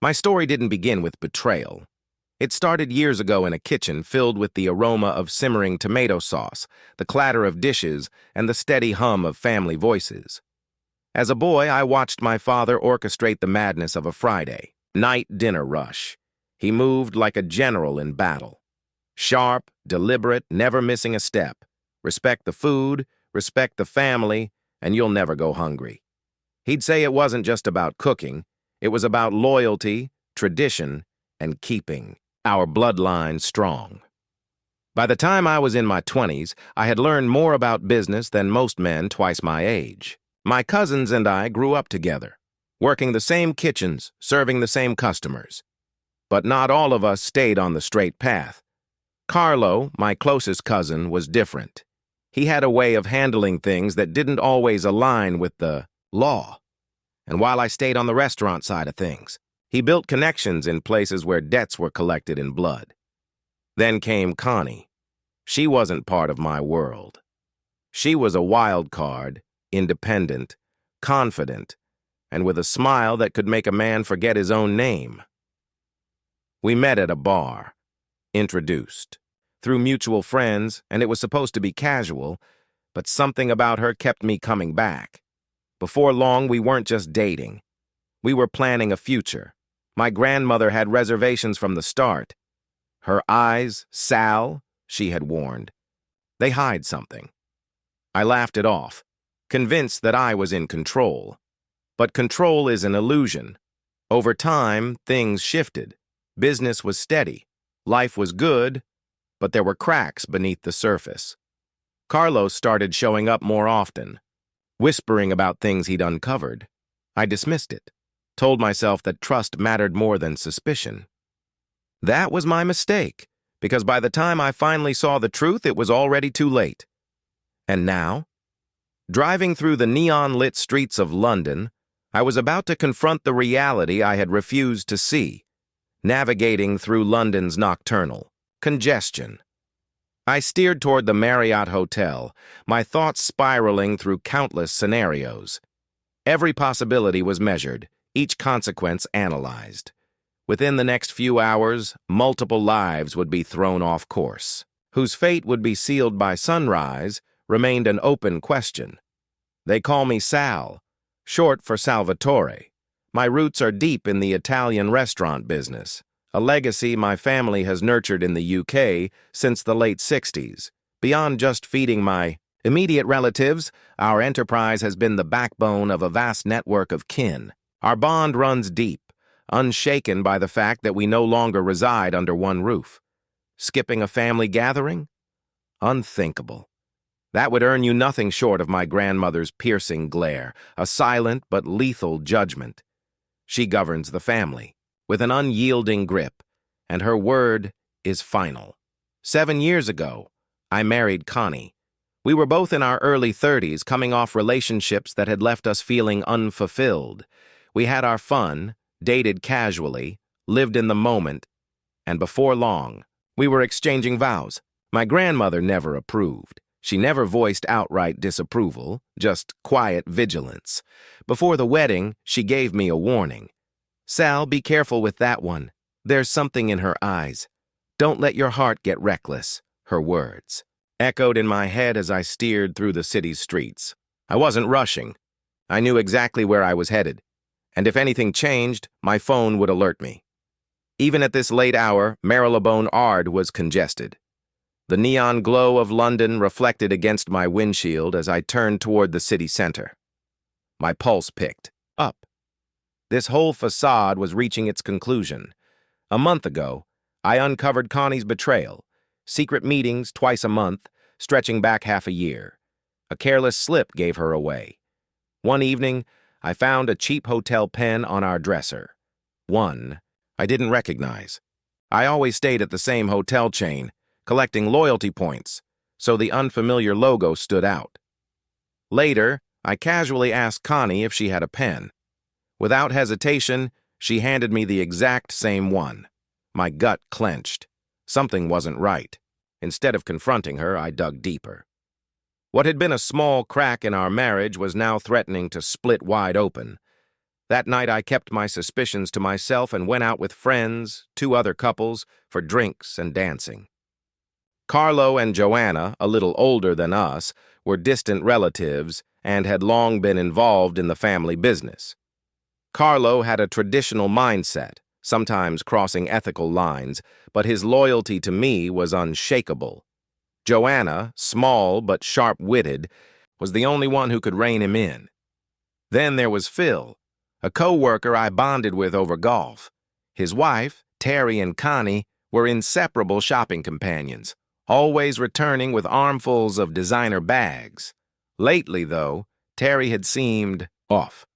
My story didn't begin with betrayal. It started years ago in a kitchen filled with the aroma of simmering tomato sauce, the clatter of dishes, and the steady hum of family voices. As a boy, I watched my father orchestrate the madness of a Friday night dinner rush. He moved like a general in battle. Sharp, deliberate, never missing a step. Respect the food, respect the family, and you'll never go hungry. He'd say it wasn't just about cooking, it was about loyalty, tradition, and keeping our bloodline strong. By the time I was in my 20s, I had learned more about business than most men twice my age. My cousins and I grew up together, working the same kitchens, serving the same customers. But not all of us stayed on the straight path. Carlo, my closest cousin, was different. He had a way of handling things that didn't always align with the law. And while I stayed on the restaurant side of things, he built connections in places where debts were collected in blood. Then came Connie. She wasn't part of my world. She was a wild card, independent, confident, and with a smile that could make a man forget his own name. We met at a bar, introduced, through mutual friends, and it was supposed to be casual, but something about her kept me coming back. Before long, we weren't just dating. We were planning a future. My grandmother had reservations from the start. Her eyes, Sal, she had warned. They hide something. I laughed it off, convinced that I was in control. But control is an illusion. Over time, things shifted. Business was steady. Life was good, but there were cracks beneath the surface. Carlos started showing up more often, whispering about things he'd uncovered. I dismissed it, told myself that trust mattered more than suspicion. That was my mistake, because by the time I finally saw the truth, it was already too late. And now, driving through the neon-lit streets of London, I was about to confront the reality I had refused to see, navigating through London's nocturnal congestion. I steered toward the Marriott Hotel, my thoughts spiraling through countless scenarios. Every possibility was measured, each consequence analyzed. Within the next few hours, multiple lives would be thrown off course. Whose fate would be sealed by sunrise remained an open question. They call me Sal, short for Salvatore. My roots are deep in the Italian restaurant business, a legacy my family has nurtured in the UK since the late 60s. Beyond just feeding my immediate relatives, our enterprise has been the backbone of a vast network of kin. Our bond runs deep, unshaken by the fact that we no longer reside under one roof. Skipping a family gathering? Unthinkable. That would earn you nothing short of my grandmother's piercing glare, a silent but lethal judgment. She governs the family, with an unyielding grip, and her word is final. 7 years ago, I married Connie. We were both in our early 30s, coming off relationships that had left us feeling unfulfilled. We had our fun, dated casually, lived in the moment, and before long, we were exchanging vows. My grandmother never approved. She never voiced outright disapproval, just quiet vigilance. Before the wedding, she gave me a warning. Sal, be careful with that one. There's something in her eyes. Don't let your heart get reckless, her words echoed in my head as I steered through the city's streets. I wasn't rushing. I knew exactly where I was headed, and if anything changed, my phone would alert me. Even at this late hour, Marylebone Ard was congested. The neon glow of London reflected against my windshield as I turned toward the city center. My pulse picked up. This whole facade was reaching its conclusion. A month ago, I uncovered Connie's betrayal, secret meetings twice a month, stretching back half a year. A careless slip gave her away. One evening, I found a cheap hotel pen on our dresser. One I didn't recognize. I always stayed at the same hotel chain, collecting loyalty points, so the unfamiliar logo stood out. Later, I casually asked Connie if she had a pen. Without hesitation, she handed me the exact same one. My gut clenched. Something wasn't right. Instead of confronting her, I dug deeper. What had been a small crack in our marriage was now threatening to split wide open. That night I kept my suspicions to myself and went out with friends, two other couples, for drinks and dancing. Carlo and Joanna, a little older than us, were distant relatives and had long been involved in the family business. Carlo had a traditional mindset, sometimes crossing ethical lines, but his loyalty to me was unshakable. Joanna, small but sharp-witted, was the only one who could rein him in. Then there was Phil, a co-worker I bonded with over golf. His wife, Terry, and Connie were inseparable shopping companions, always returning with armfuls of designer bags. Lately, though, Terry had seemed off.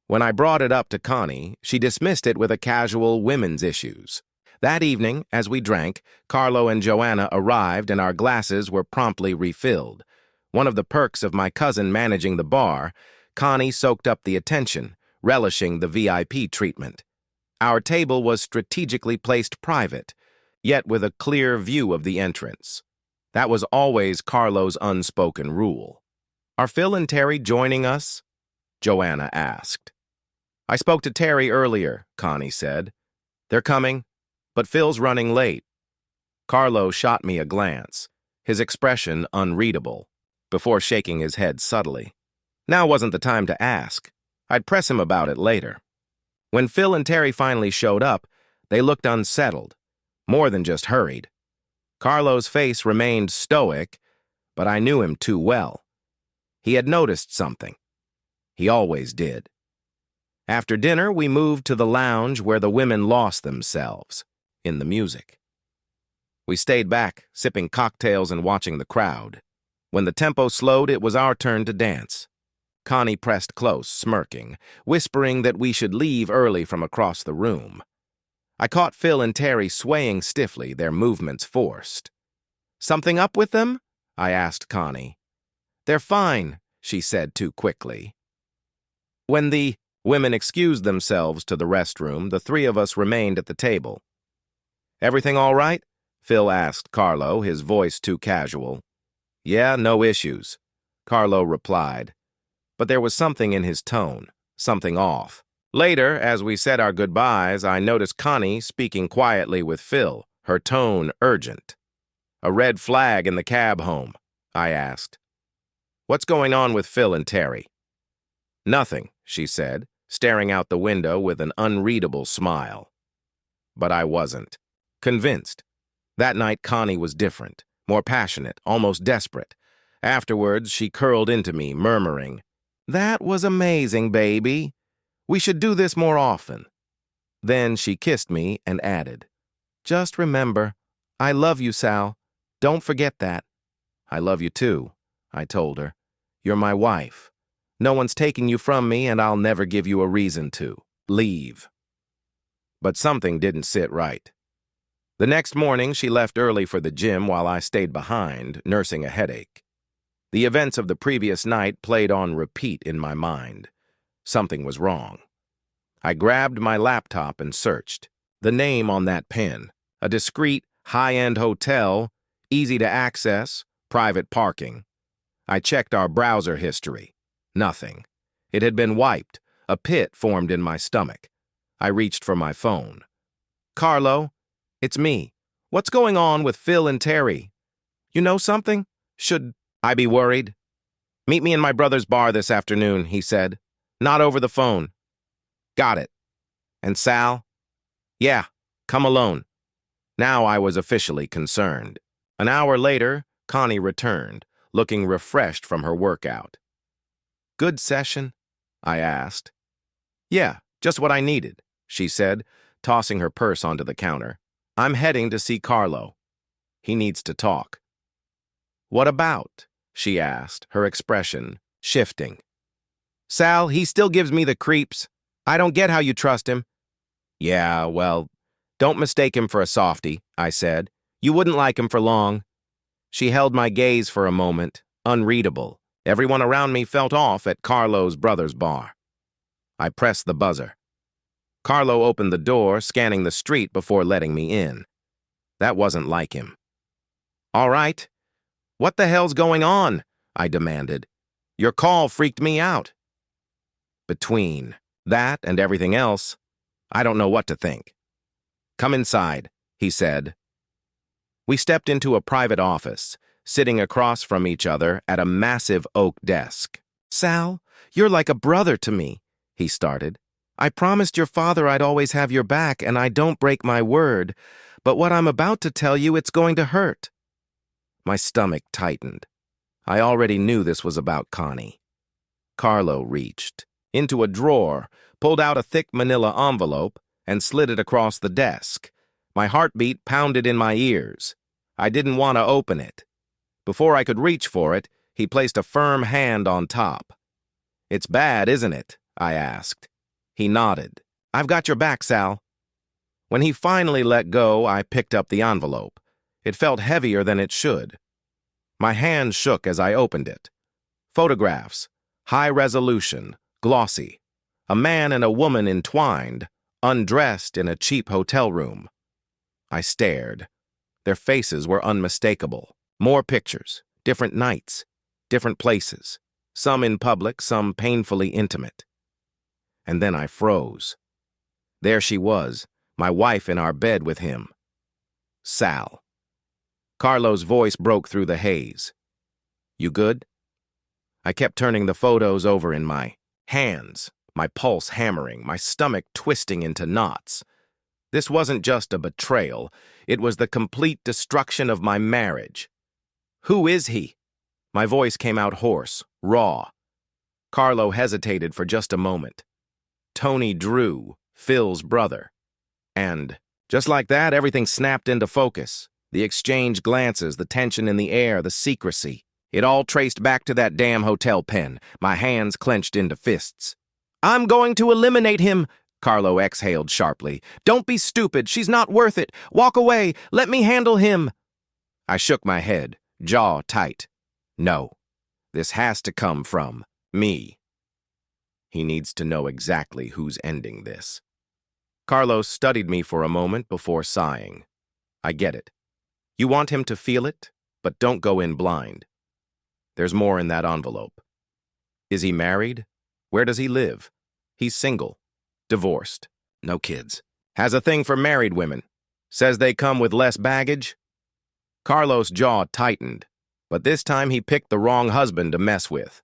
When I brought it up to Connie, she dismissed it with a casual women's issues. That evening, as we drank, Carlo and Joanna arrived and our glasses were promptly refilled. One of the perks of my cousin managing the bar, Connie soaked up the attention, relishing the VIP treatment. Our table was strategically placed private, yet with a clear view of the entrance. That was always Carlo's unspoken rule. "Are Phil and Terry joining us?" Joanna asked. "I spoke to Terry earlier," Connie said. "They're coming, but Phil's running late." Carlo shot me a glance, his expression unreadable, before shaking his head subtly. Now wasn't the time to ask. I'd press him about it later. When Phil and Terry finally showed up, they looked unsettled, more than just hurried. Carlo's face remained stoic, but I knew him too well. He had noticed something. He always did. After dinner, we moved to the lounge where the women lost themselves, in the music. We stayed back, sipping cocktails and watching the crowd. When the tempo slowed, it was our turn to dance. Connie pressed close, smirking, whispering that we should leave early from across the room. I caught Phil and Terry swaying stiffly, their movements forced. "Something up with them?" I asked Connie. "They're fine," she said too quickly. When the women excused themselves to the restroom, the three of us remained at the table. "Everything all right?" Phil asked Carlo, his voice too casual. "Yeah, no issues," Carlo replied. But there was something in his tone, something off. Later, as we said our goodbyes, I noticed Connie speaking quietly with Phil, her tone urgent. "A red flag in the cab home," I asked. "What's going on with Phil and Terry?" "Nothing," she said, staring out the window with an unreadable smile. But I wasn't. Convinced. That night Connie was different, more passionate, almost desperate. Afterwards, she curled into me, murmuring, "That was amazing, baby. We should do this more often." Then she kissed me and added, "Just remember, I love you, Sal. Don't forget that." "I love you too," I told her. "You're my wife. No one's taking you from me, and I'll never give you a reason to leave." But something didn't sit right. The next morning, she left early for the gym while I stayed behind, nursing a headache. The events of the previous night played on repeat in my mind. Something was wrong. I grabbed my laptop and searched. The name on that pen, a discreet, high-end hotel, easy to access, private parking. I checked our browser history. Nothing. It had been wiped. A pit formed in my stomach. I reached for my phone. "Carlo, it's me. What's going on with Phil and Terry? You know something? Should I be worried?" "Meet me in my brother's bar this afternoon," he said. "Not over the phone." "Got it." "And Sal?" "Yeah, come alone." Now I was officially concerned. An hour later, Connie returned, looking refreshed from her workout. "Good session?" I asked. "Yeah, just what I needed," she said, tossing her purse onto the counter. "I'm heading to see Carlo. He needs to talk." "What about?" she asked, her expression shifting. "Sal, he still gives me the creeps. I don't get how you trust him." "Yeah, well, don't mistake him for a softie," I said. "You wouldn't like him for long." She held my gaze for a moment, unreadable. Everyone around me felt off at Carlo's brother's bar. I pressed the buzzer. Carlo opened the door, scanning the street before letting me in. That wasn't like him. "All right. What the hell's going on?" I demanded. "Your call freaked me out." Between. That and everything else, I don't know what to think. "Come inside," he said. We stepped into a private office, sitting across from each other at a massive oak desk. "Sal, you're like a brother to me," he started. "I promised your father I'd always have your back, and I don't break my word. But what I'm about to tell you, it's going to hurt." My stomach tightened. I already knew this was about Connie. Carlo reached into a drawer, pulled out a thick manila envelope, and slid it across the desk. My heartbeat pounded in my ears. I didn't want to open it. Before I could reach for it, he placed a firm hand on top. "It's bad, isn't it?" I asked. He nodded. "I've got your back, Sal." When he finally let go, I picked up the envelope. It felt heavier than it should. My hand shook as I opened it. Photographs, high resolution, glossy. A man and a woman entwined, undressed in a cheap hotel room. I stared. Their faces were unmistakable. More pictures, different nights, different places, some in public, some painfully intimate. And then I froze. There she was, my wife in our bed with him. Sal. Carlo's voice broke through the haze. "You good?" I kept turning the photos over in my hands, my pulse hammering, my stomach twisting into knots. This wasn't just a betrayal, it was the complete destruction of my marriage. "Who is he?" My voice came out hoarse, raw. Carlo hesitated for just a moment. "Tony Drew, Phil's brother." And just like that, everything snapped into focus. The exchanged glances, the tension in the air, the secrecy. It all traced back to that damn hotel pen, my hands clenched into fists. "I'm going to eliminate him," Carlo exhaled sharply. "Don't be stupid. She's not worth it. Walk away. Let me handle him." I shook my head, jaw tight. No, this has to come from me. He needs to know exactly who's ending this. Carlos studied me for a moment before sighing. "I get it. You want him to feel it, but don't go in blind. There's more in that envelope. Is he married? Where does he live? He's single, divorced, no kids. Has a thing for married women. Says they come with less baggage." Carlos' jaw tightened, but this time he picked the wrong husband to mess with.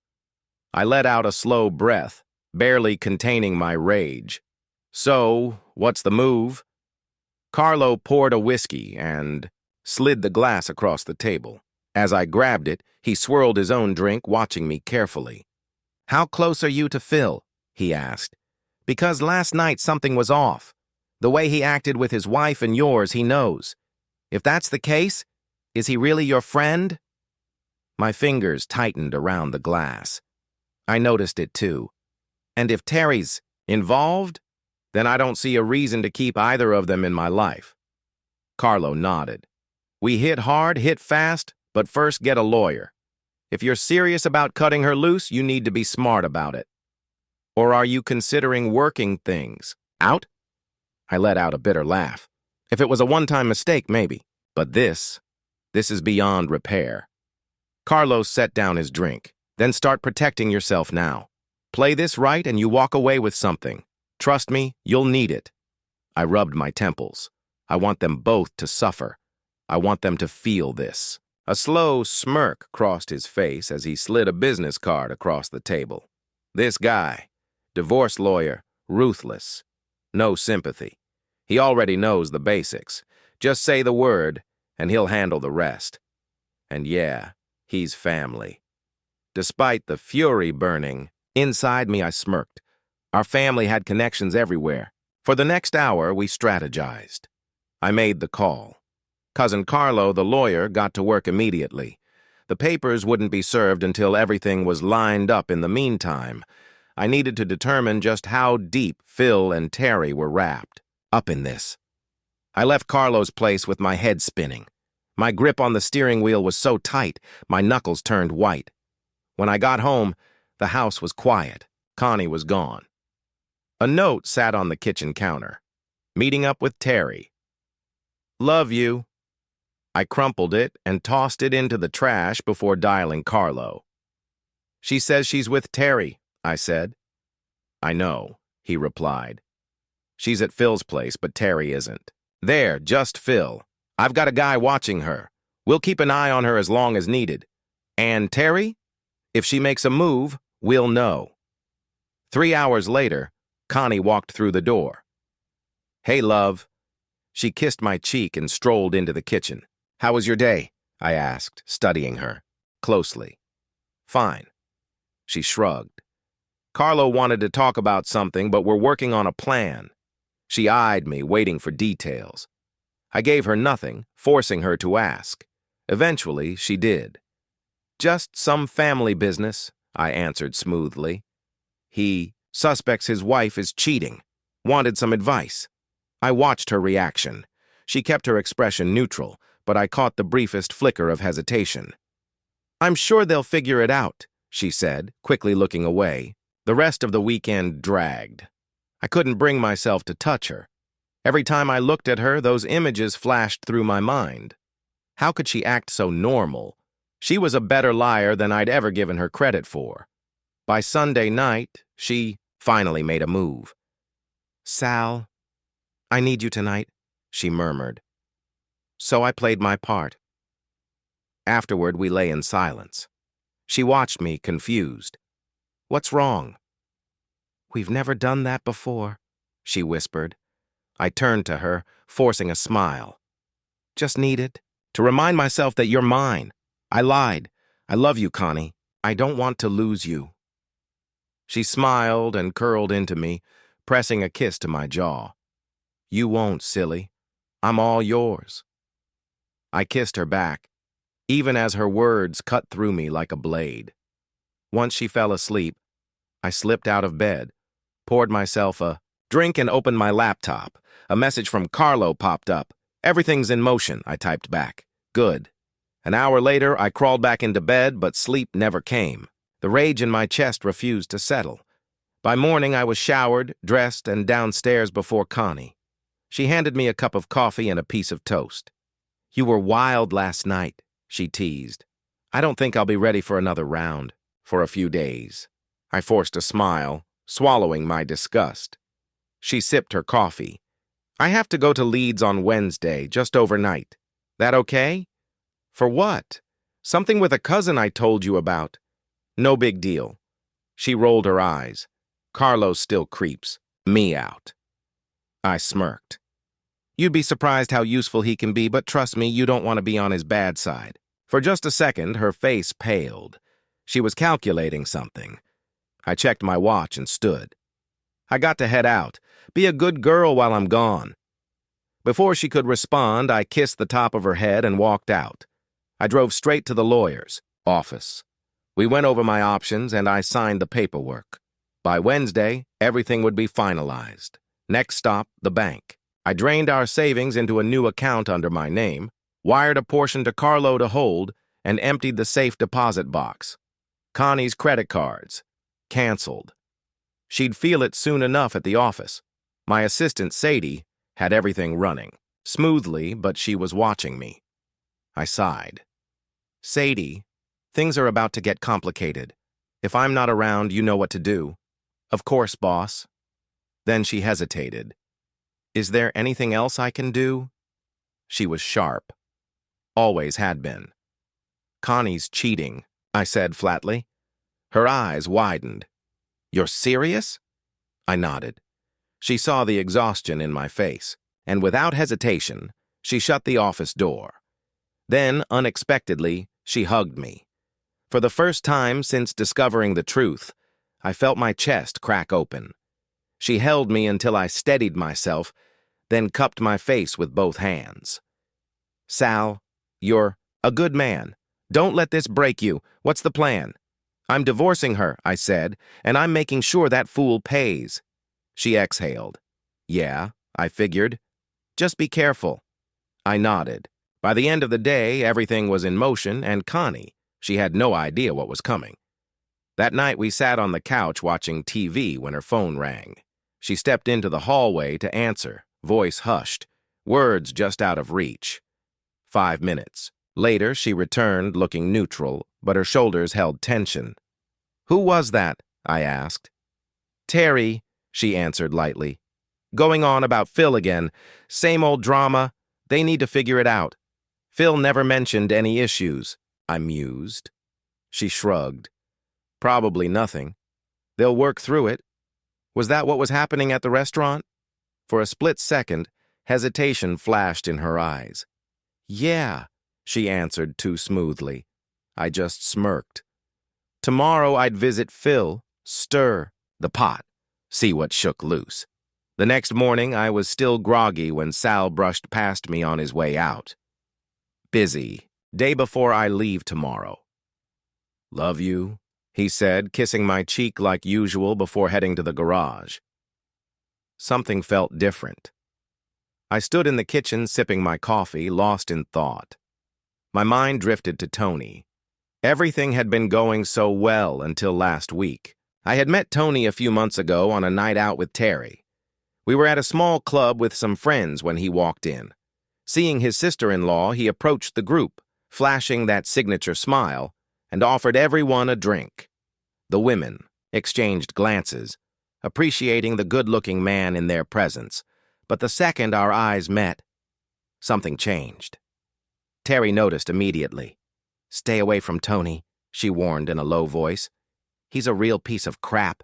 I let out a slow breath, barely containing my rage. "So, what's the move?" Carlo poured a whiskey and slid the glass across the table. As I grabbed it, he swirled his own drink, watching me carefully. "How close are you to Phil?" he asked. "Because last night something was off. The way he acted with his wife and yours, he knows. If that's the case, is he really your friend?" My fingers tightened around the glass. I noticed it too. "And if Terry's involved, then I don't see a reason to keep either of them in my life." Carlo nodded. "We hit hard, hit fast, but first get a lawyer. If you're serious about cutting her loose, you need to be smart about it. Or are you considering working things out?" I let out a bitter laugh. If it was a one-time mistake, maybe. But this is beyond repair. Carlos set down his drink. "Then start protecting yourself now. Play this right and you walk away with something. Trust me, you'll need it." I rubbed my temples. I want them both to suffer. I want them to feel this. A slow smirk crossed his face as he slid a business card across the table. This guy, divorce lawyer, ruthless. No sympathy. He already knows the basics. Just say the word, and he'll handle the rest. And yeah, he's family. Despite the fury burning, inside me I smirked. Our family had connections everywhere. For the next hour, we strategized. I made the call. Cousin Carlo, the lawyer, got to work immediately. The papers wouldn't be served until everything was lined up in the meantime. I needed to determine just how deep Phil and Terry were wrapped up in this. I left Carlo's place with my head spinning. My grip on the steering wheel was so tight, my knuckles turned white. When I got home, the house was quiet. Connie was gone. A note sat on the kitchen counter. "Meeting up with Terry. Love you." I crumpled it and tossed it into the trash before dialing Carlo. "She says she's with Terry," I said. "I know. he replied. She's at Phil's place, but Terry isn't. There, just Phil. I've got a guy watching her. We'll keep an eye on her as long as needed. And Terry? If she makes a move, we'll know. 3 hours later, Connie walked through the door. Hey, love. She kissed my cheek and strolled into the kitchen. How was your day? I asked, studying her closely. Fine. She shrugged. Carlo wanted to talk about something, but we're working on a plan. She eyed me, waiting for details. I gave her nothing, forcing her to ask. Eventually, she did. Just some family business, I answered smoothly. He suspects his wife is cheating. Wanted some advice. I watched her reaction. She kept her expression neutral, but I caught the briefest flicker of hesitation. I'm sure they'll figure it out, she said, quickly looking away. The rest of the weekend dragged. I couldn't bring myself to touch her. Every time I looked at her, those images flashed through my mind. How could she act so normal? She was a better liar than I'd ever given her credit for. By Sunday night, she finally made a move. Sal, I need you tonight, she murmured. So I played my part. Afterward, we lay in silence. She watched me, confused. What's wrong? We've never done that before, she whispered. I turned to her, forcing a smile. Just needed to remind myself that you're mine. I lied. I love you, Connie. I don't want to lose you. She smiled and curled into me, pressing a kiss to my jaw. You won't, silly. I'm all yours. I kissed her back, even as her words cut through me like a blade. Once she fell asleep, I slipped out of bed, poured myself a drink and opened my laptop. A message from Carlo popped up. Everything's in motion, I typed back. Good. An hour later, I crawled back into bed, but sleep never came. The rage in my chest refused to settle. By morning, I was showered, dressed, and downstairs before Connie. She handed me a cup of coffee and a piece of toast. You were wild last night, she teased. I don't think I'll be ready for another round. For a few days. I forced a smile, swallowing my disgust. She sipped her coffee. I have to go to Leeds on Wednesday, just overnight. That okay? For what? Something with a cousin I told you about. No big deal. She rolled her eyes. Carlos still creeps me out. I smirked. You'd be surprised how useful he can be, but trust me, you don't want to be on his bad side. For just a second, her face paled. She was calculating something. I checked my watch and stood. I got to head out. Be a good girl while I'm gone. Before she could respond, I kissed the top of her head and walked out. I drove straight to the lawyer's office. We went over my options and I signed the paperwork. By Wednesday, everything would be finalized. Next stop, the bank. I drained our savings into a new account under my name, wired a portion to Carlo to hold, and emptied the safe deposit box. Connie's credit cards. Canceled. She'd feel it soon enough at the office. My assistant, Sadie, had everything running. Smoothly, but she was watching me. I sighed. Sadie, things are about to get complicated. If I'm not around, you know what to do. Of course, boss. Then she hesitated. Is there anything else I can do? She was sharp. Always had been. Connie's cheating, I said flatly. Her eyes widened. You're serious? I nodded. She saw the exhaustion in my face, and without hesitation, she shut the office door. Then, unexpectedly, she hugged me. For the first time since discovering the truth, I felt my chest crack open. She held me until I steadied myself, then cupped my face with both hands. Sal, you're a good man. Don't let this break you. What's the plan? I'm divorcing her, I said, and I'm making sure that fool pays. She exhaled. Yeah, I figured. Just be careful. I nodded. By the end of the day, everything was in motion, and Connie, she had no idea what was coming. That night, we sat on the couch watching TV when her phone rang. She stepped into the hallway to answer, voice hushed, words just out of reach. 5 minutes. Later, she returned, looking neutral, but her shoulders held tension. Who was that? I asked. Terry. she answered lightly. Going on about Phil again. Same old drama. They need to figure it out. Phil never mentioned any issues. I mused. She shrugged. Probably nothing. They'll work through it. Was that what was happening at the restaurant? For a split second, hesitation flashed in her eyes. Yeah, she answered too smoothly. I just smirked. Tomorrow I'd visit Phil, stir the pot, see what shook loose. The next morning I was still groggy when Sal brushed past me on his way out. Busy. Day before I leave tomorrow. Love you, he said, kissing my cheek like usual before heading to the garage. Something felt different. I stood in the kitchen sipping my coffee, lost in thought. My mind drifted to Tony. Everything had been going so well until last week. I had met Tony a few months ago on a night out with Terry. We were at a small club with some friends when he walked in. Seeing his sister-in-law, he approached the group, flashing that signature smile, and offered everyone a drink. The women exchanged glances, appreciating the good-looking man in their presence, but the second our eyes met, something changed. Terry noticed immediately. Stay away from Tony, she warned in a low voice. He's a real piece of crap.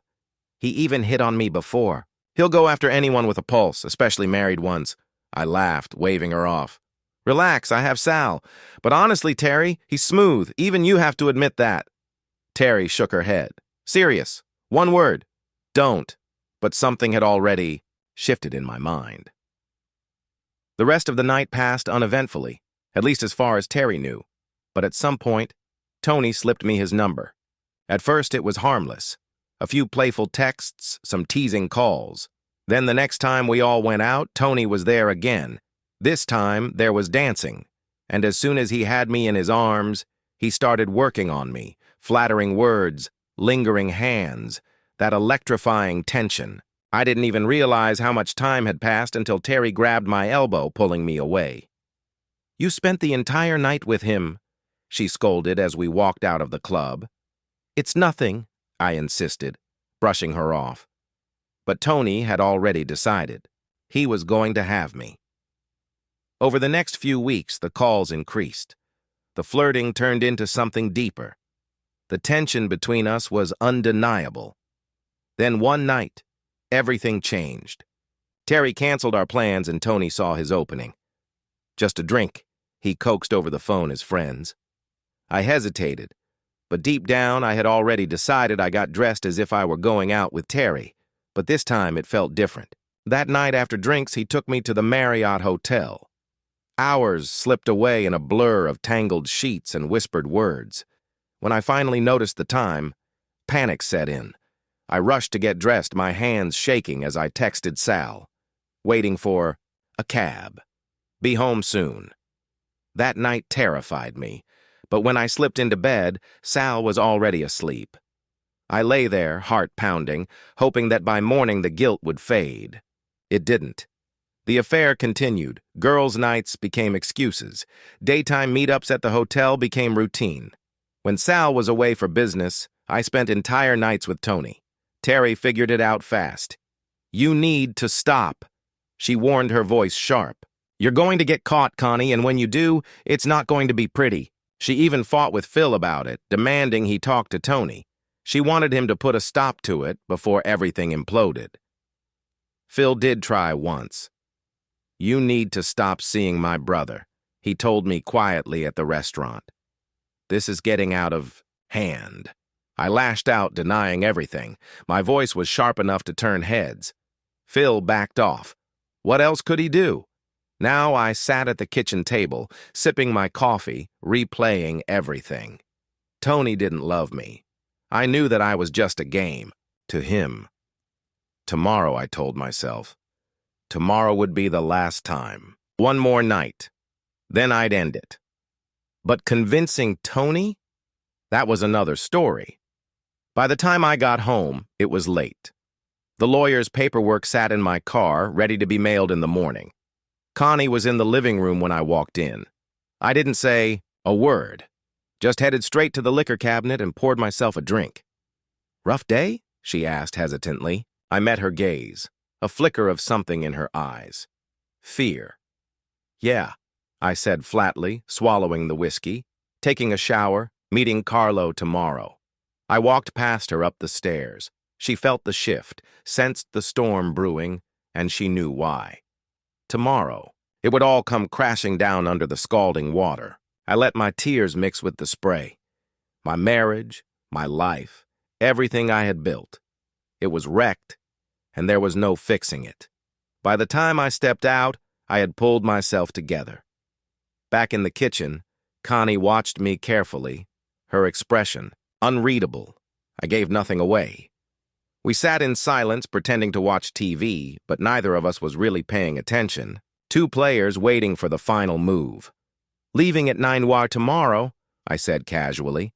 He even hit on me before. He'll go after anyone with a pulse, especially married ones. I laughed, waving her off. Relax, I have Sal. But honestly, Terry, he's smooth. Even you have to admit that. Terry shook her head. Serious. One word. Don't. But something had already shifted in my mind. The rest of the night passed uneventfully, at least as far as Terry knew. But at some point, Tony slipped me his number. At first, it was harmless. A few playful texts, some teasing calls. Then the next time we all went out, Tony was there again. This time, there was dancing. And as soon as he had me in his arms, he started working on me, flattering words, lingering hands, that electrifying tension. I didn't even realize how much time had passed until Terry grabbed my elbow, pulling me away. You spent the entire night with him, she scolded as we walked out of the club. It's nothing, I insisted, brushing her off. But Tony had already decided. He was going to have me. Over the next few weeks, the calls increased. The flirting turned into something deeper. The tension between us was undeniable. Then one night, everything changed. Terry canceled our plans and Tony saw his opening. Just a drink, he coaxed over the phone his friends. I hesitated, but deep down I had already decided. I got dressed as if I were going out with Terry, but this time it felt different. That night after drinks, he took me to the Marriott Hotel. Hours slipped away in a blur of tangled sheets and whispered words. When I finally noticed the time, panic set in. I rushed to get dressed, my hands shaking as I texted Sal, waiting for a cab. Be home soon. That night terrified me, but when I slipped into bed, Sal was already asleep. I lay there, heart pounding, hoping that by morning the guilt would fade. It didn't. The affair continued. Girls' nights became excuses. Daytime meetups at the hotel became routine. When Sal was away for business, I spent entire nights with Tony. Terry figured it out fast. You need to stop, she warned, her voice sharp. You're going to get caught, Connie, and when you do, it's not going to be pretty. She even fought with Phil about it, demanding he talk to Tony. She wanted him to put a stop to it before everything imploded. Phil did try once. You need to stop seeing my brother, he told me quietly at the restaurant. This is getting out of hand. I lashed out, denying everything. My voice was sharp enough to turn heads. Phil backed off. What else could he do? Now I sat at the kitchen table, sipping my coffee, replaying everything. Tony didn't love me. I knew that I was just a game to him. Tomorrow, I told myself. Tomorrow would be the last time. One more night. Then I'd end it. But convincing Tony? That was another story. By the time I got home, it was late. The lawyer's paperwork sat in my car, ready to be mailed in the morning. Connie was in the living room when I walked in. I didn't say a word, just headed straight to the liquor cabinet and poured myself a drink. Rough day? She asked hesitantly. I met her gaze, a flicker of something in her eyes. Fear. Yeah, I said flatly, swallowing the whiskey, taking a shower, meeting Carlo tomorrow. I walked past her up the stairs. She felt the shift, sensed the storm brewing, and she knew why. Tomorrow, it would all come crashing down under the scalding water. I let my tears mix with the spray. My marriage, my life, everything I had built. It was wrecked, and there was no fixing it. By the time I stepped out, I had pulled myself together. Back in the kitchen, Connie watched me carefully, her expression unreadable. I gave nothing away. We sat in silence pretending to watch TV, but neither of us was really paying attention. Two players waiting for the final move. Leaving at 9 tomorrow, I said casually.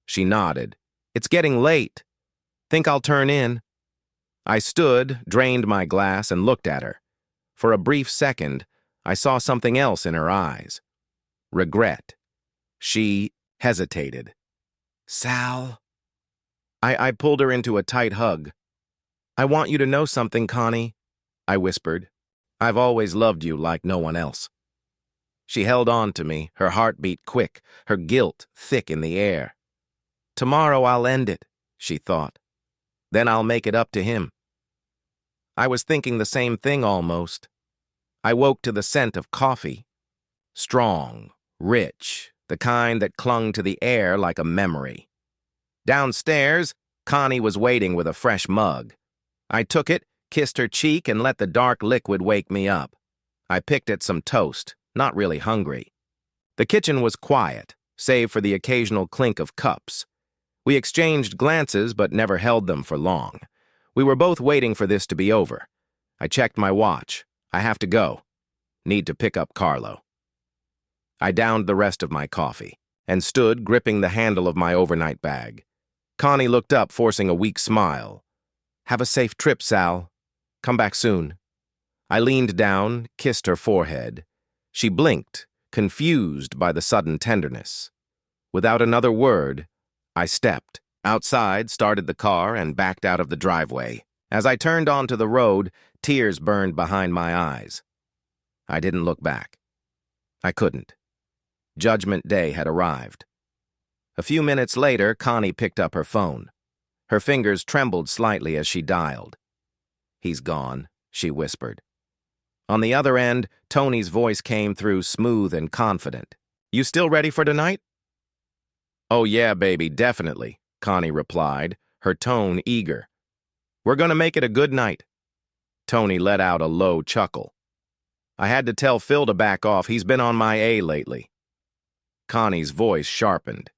She nodded. It's getting late. Think I'll turn in. I stood, drained my glass, and looked at her. For a brief second, I saw something else in her eyes. Regret. She hesitated. Sal. I pulled her into a tight hug. I want you to know something, Connie, I whispered. I've always loved you like no one else. She held on to me, her heartbeat quick, her guilt thick in the air. Tomorrow I'll end it, she thought. Then I'll make it up to him. I was thinking the same thing almost. I woke to the scent of coffee. Strong, rich, the kind that clung to the air like a memory. Downstairs, Connie was waiting with a fresh mug. I took it, kissed her cheek, and let the dark liquid wake me up. I picked at some toast, not really hungry. The kitchen was quiet, save for the occasional clink of cups. We exchanged glances but never held them for long. We were both waiting for this to be over. I checked my watch. I have to go. Need to pick up Carlo. I downed the rest of my coffee and stood gripping the handle of my overnight bag. Connie looked up, forcing a weak smile. Have a safe trip, Sal. Come back soon. I leaned down, kissed her forehead. She blinked, confused by the sudden tenderness. Without another word, I stepped. Outside, started the car, and backed out of the driveway. As I turned onto the road, tears burned behind my eyes. I didn't look back. I couldn't. Judgment Day had arrived. A few minutes later, Connie picked up her phone. Her fingers trembled slightly as she dialed. He's gone, she whispered. On the other end, Tony's voice came through smooth and confident. You still ready for tonight? Oh yeah, baby, definitely, Connie replied, her tone eager. We're gonna make it a good night. Tony let out a low chuckle. I had to tell Phil to back off. He's been on my A lately. Connie's voice sharpened.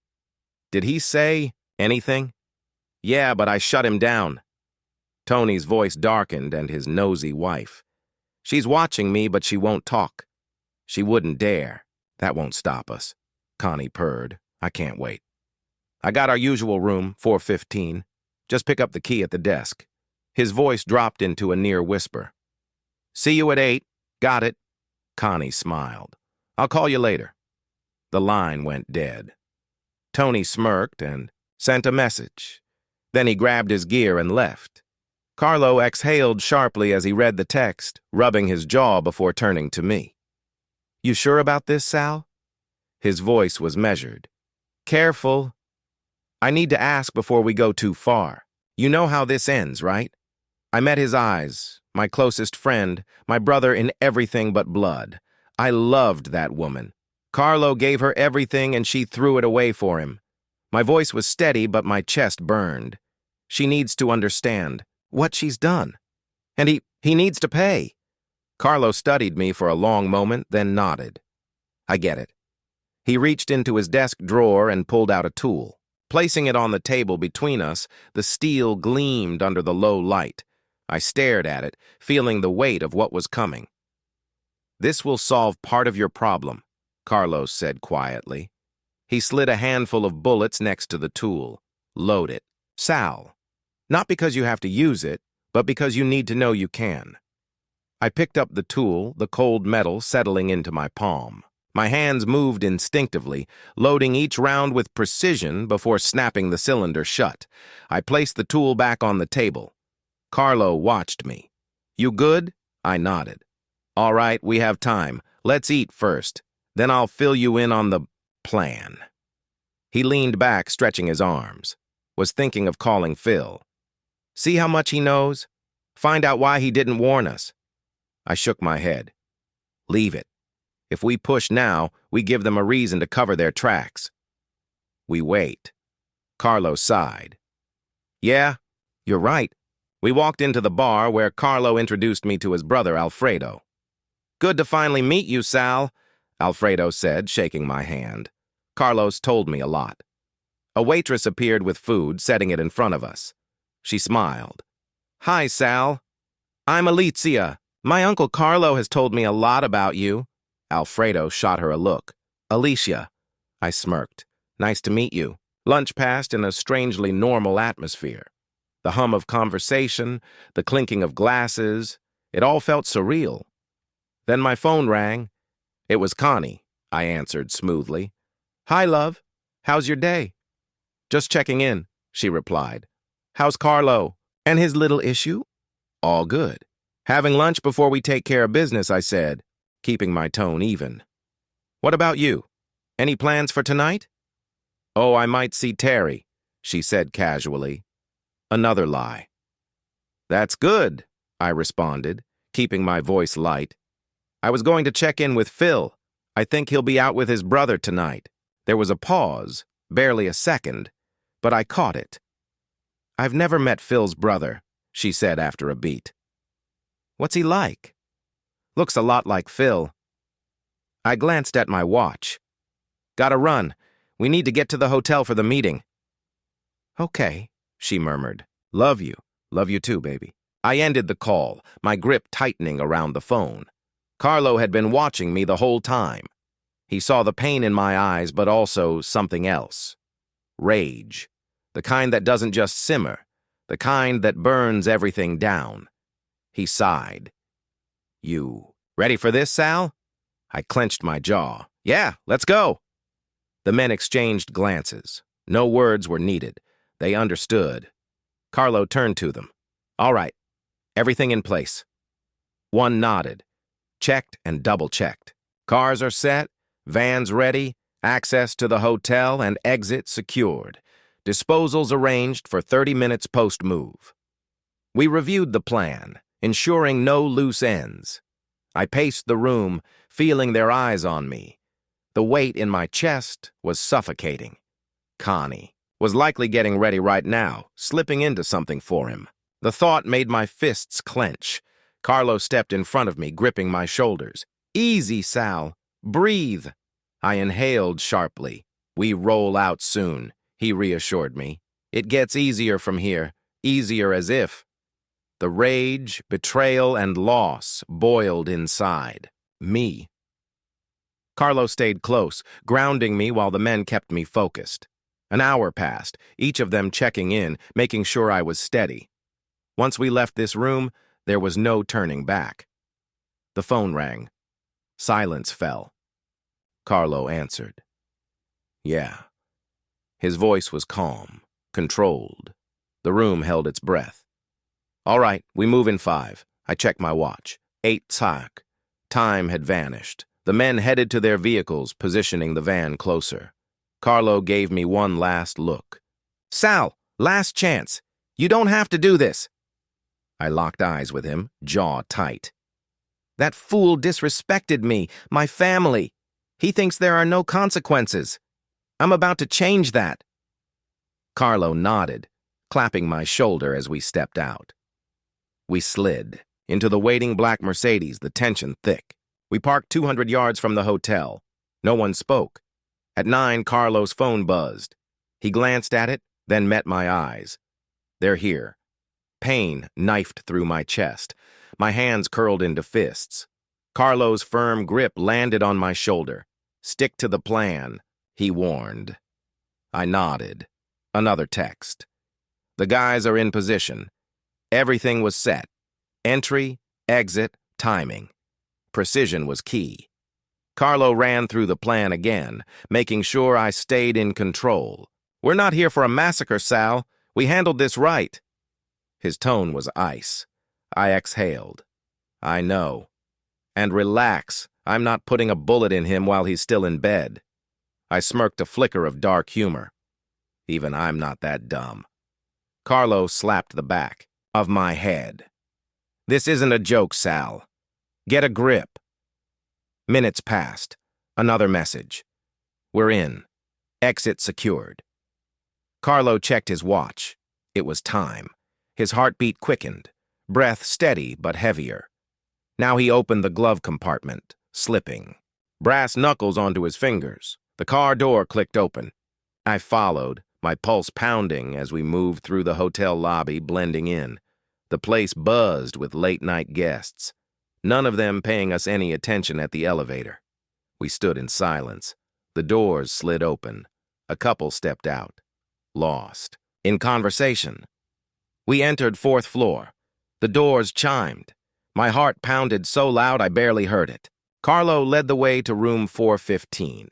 Did he say anything? Yeah, but I shut him down. Tony's voice darkened and his nosy wife. She's watching me, but she won't talk. She wouldn't dare. That won't stop us. Connie purred. I can't wait. I got our usual room, 415. Just pick up the key at the desk. His voice dropped into a near whisper. See you at 8. Got it. Connie smiled. I'll call you later. The line went dead. Tony smirked and sent a message. Then he grabbed his gear and left. Carlo exhaled sharply as he read the text, rubbing his jaw before turning to me. You sure about this, Sal? His voice was measured. Careful. I need to ask before we go too far. You know how this ends, right? I met his eyes, my closest friend, my brother in everything but blood. I loved that woman. Carlo gave her everything and she threw it away for him. My voice was steady, but my chest burned. She needs to understand what she's done. And he needs to pay. Carlo studied me for a long moment, then nodded. I get it. He reached into his desk drawer and pulled out a tool. Placing it on the table between us, the steel gleamed under the low light. I stared at it, feeling the weight of what was coming. This will solve part of your problem, Carlos said quietly. He slid a handful of bullets next to the tool. Load it. Sal. Not because you have to use it, but because you need to know you can. I picked up the tool, the cold metal settling into my palm. My hands moved instinctively, loading each round with precision before snapping the cylinder shut. I placed the tool back on the table. Carlo watched me. You good? I nodded. All right, we have time. Let's eat first. Then I'll fill you in on the plan. He leaned back, stretching his arms. Was thinking of calling Phil. See how much he knows? Find out why he didn't warn us. I shook my head. Leave it. If we push now, we give them a reason to cover their tracks. We wait. Carlo sighed. Yeah, you're right. We walked into the bar where Carlo introduced me to his brother, Alfredo. Good to finally meet you, Sal, Alfredo said, shaking my hand. Carlos told me a lot. A waitress appeared with food, setting it in front of us. She smiled. Hi, Sal. I'm Alicia. My Uncle Carlo has told me a lot about you. Alfredo shot her a look. Alicia. I smirked. Nice to meet you. Lunch passed in a strangely normal atmosphere. The hum of conversation, the clinking of glasses, it all felt surreal. Then my phone rang. It was Connie, I answered smoothly. Hi, love. How's your day? Just checking in, she replied. How's Carlo? And his little issue? All good. Having lunch before we take care of business, I said, keeping my tone even. What about you? Any plans for tonight? Oh, I might see Terry, she said casually. Another lie. That's good, I responded, keeping my voice light. I was going to check in with Phil. I think he'll be out with his brother tonight. There was a pause, barely a second, but I caught it. I've never met Phil's brother, she said after a beat. What's he like? Looks a lot like Phil. I glanced at my watch. Gotta run. We need to get to the hotel for the meeting. Okay, she murmured. Love you. Love you too, baby. I ended the call, my grip tightening around the phone. Carlo had been watching me the whole time. He saw the pain in my eyes, but also something else. Rage. The kind that doesn't just simmer. The kind that burns everything down. He sighed. You ready for this, Sal? I clenched my jaw. Yeah, let's go. The men exchanged glances. No words were needed. They understood. Carlo turned to them. All right, everything in place. One nodded. Checked and double-checked. Cars are set, vans ready, access to the hotel and exit secured. Disposals arranged for 30 minutes post-move. We reviewed the plan, ensuring no loose ends. I paced the room, feeling their eyes on me. The weight in my chest was suffocating. Connie was likely getting ready right now, slipping into something for him. The thought made my fists clench. Carlo stepped in front of me, gripping my shoulders. Easy, Sal. Breathe. I inhaled sharply. We roll out soon, he reassured me. It gets easier from here, easier as if. The rage, betrayal, and loss boiled inside. Me. Carlo stayed close, grounding me while the men kept me focused. An hour passed, each of them checking in, making sure I was steady. Once we left this room, there was no turning back. The phone rang. Silence fell. Carlo answered. Yeah. His voice was calm, controlled. The room held its breath. All right, we move in 5. I checked my watch. 8:00. Time had vanished. The men headed to their vehicles, positioning the van closer. Carlo gave me one last look. Sal, last chance. You don't have to do this. I locked eyes with him, jaw tight. That fool disrespected me, my family. He thinks there are no consequences. I'm about to change that. Carlo nodded, clapping my shoulder as we stepped out. We slid into the waiting black Mercedes, the tension thick. We parked 200 yards from the hotel. No one spoke. At 9, Carlo's phone buzzed. He glanced at it, then met my eyes. They're here. Pain knifed through my chest. My hands curled into fists. Carlo's firm grip landed on my shoulder. Stick to the plan, he warned. I nodded. Another text. The guys are in position. Everything was set. Entry, exit, timing. Precision was key. Carlo ran through the plan again, making sure I stayed in control. We're not here for a massacre, Sal. We handled this right. His tone was ice. I exhaled. I know. And relax. I'm not putting a bullet in him while he's still in bed. I smirked a flicker of dark humor. Even I'm not that dumb. Carlo slapped the back of my head. This isn't a joke, Sal. Get a grip. Minutes passed. Another message. We're in. Exit secured. Carlo checked his watch. It was time. His heartbeat quickened, breath steady but heavier. Now he opened the glove compartment, slipping. Brass knuckles onto his fingers. The car door clicked open. I followed, my pulse pounding as we moved through the hotel lobby, blending in. The place buzzed with late-night guests, none of them paying us any attention at the elevator. We stood in silence. The doors slid open. A couple stepped out, lost in conversation. We entered 4th floor. The doors chimed. My heart pounded so loud I barely heard it. Carlo led the way to room 415.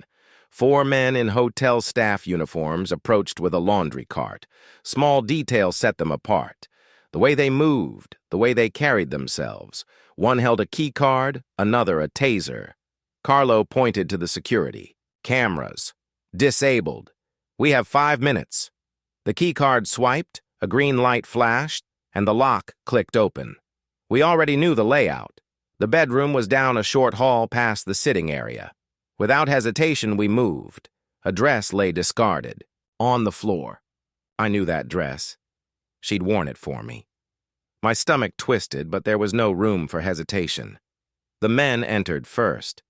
4 men in hotel staff uniforms approached with a laundry cart. Small details set them apart. The way they moved, the way they carried themselves. One held a key card, another a taser. Carlo pointed to the security. Cameras. Disabled. We have 5 minutes. The key card swiped, a green light flashed, and the lock clicked open. We already knew the layout. The bedroom was down a short hall past the sitting area. Without hesitation, we moved. A dress lay discarded, on the floor. I knew that dress. She'd worn it for me. My stomach twisted, but there was no room for hesitation. The men entered first.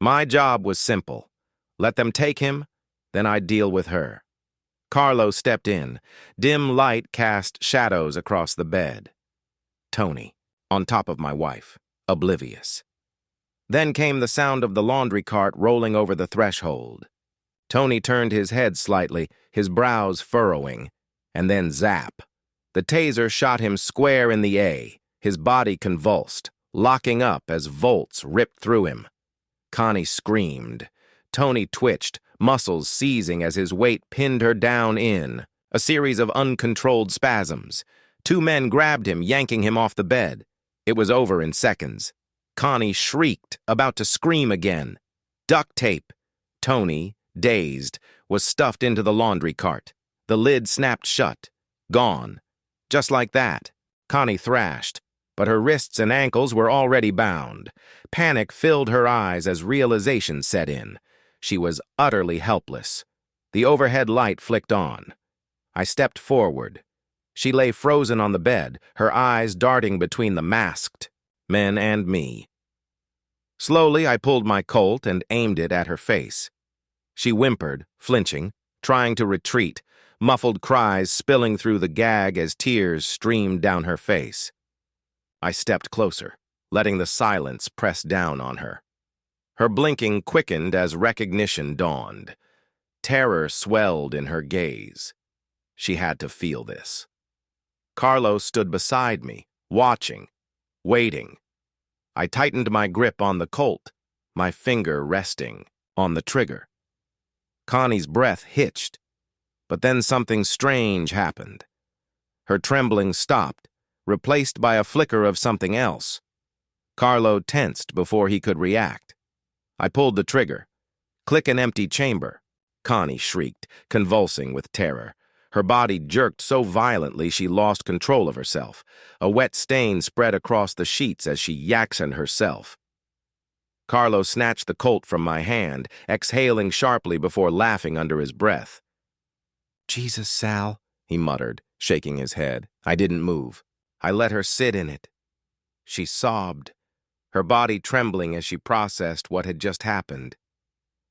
My job was simple. Let them take him, then I'd deal with her. Carlo stepped in. Dim light cast shadows across the bed. Tony, on top of my wife, oblivious. Then came the sound of the laundry cart rolling over the threshold. Tony turned his head slightly, his brows furrowing, and then zap. The taser shot him square in the A, his body convulsed, locking up as volts ripped through him. Connie screamed. Tony twitched, muscles seizing as his weight pinned her down in. A series of uncontrolled spasms. 2 men grabbed him, yanking him off the bed. It was over in seconds. Connie shrieked, about to scream again. Duct tape. Tony, dazed, was stuffed into the laundry cart. The lid snapped shut. Gone. Just like that. Connie thrashed, but her wrists and ankles were already bound. Panic filled her eyes as realization set in. She was utterly helpless. The overhead light flicked on. I stepped forward. She lay frozen on the bed, her eyes darting between the masked men and me. Slowly, I pulled my Colt and aimed it at her face. She whimpered, flinching, trying to retreat, muffled cries spilling through the gag as tears streamed down her face. I stepped closer, letting the silence press down on her. Her blinking quickened as recognition dawned. Terror swelled in her gaze. She had to feel this. Carlo stood beside me, watching, waiting. I tightened my grip on the Colt, my finger resting on the trigger. Connie's breath hitched, but then something strange happened. Her trembling stopped, replaced by a flicker of something else. Carlo tensed before he could react. I pulled the trigger. Click an empty chamber. Connie shrieked, convulsing with terror. Her body jerked so violently she lost control of herself. A wet stain spread across the sheets as she yaksoned herself. Carlo snatched the Colt from my hand, exhaling sharply before laughing under his breath. "Jesus, Sal," he muttered, shaking his head. I didn't move. I let her sit in it. She sobbed, her body trembling as she processed what had just happened.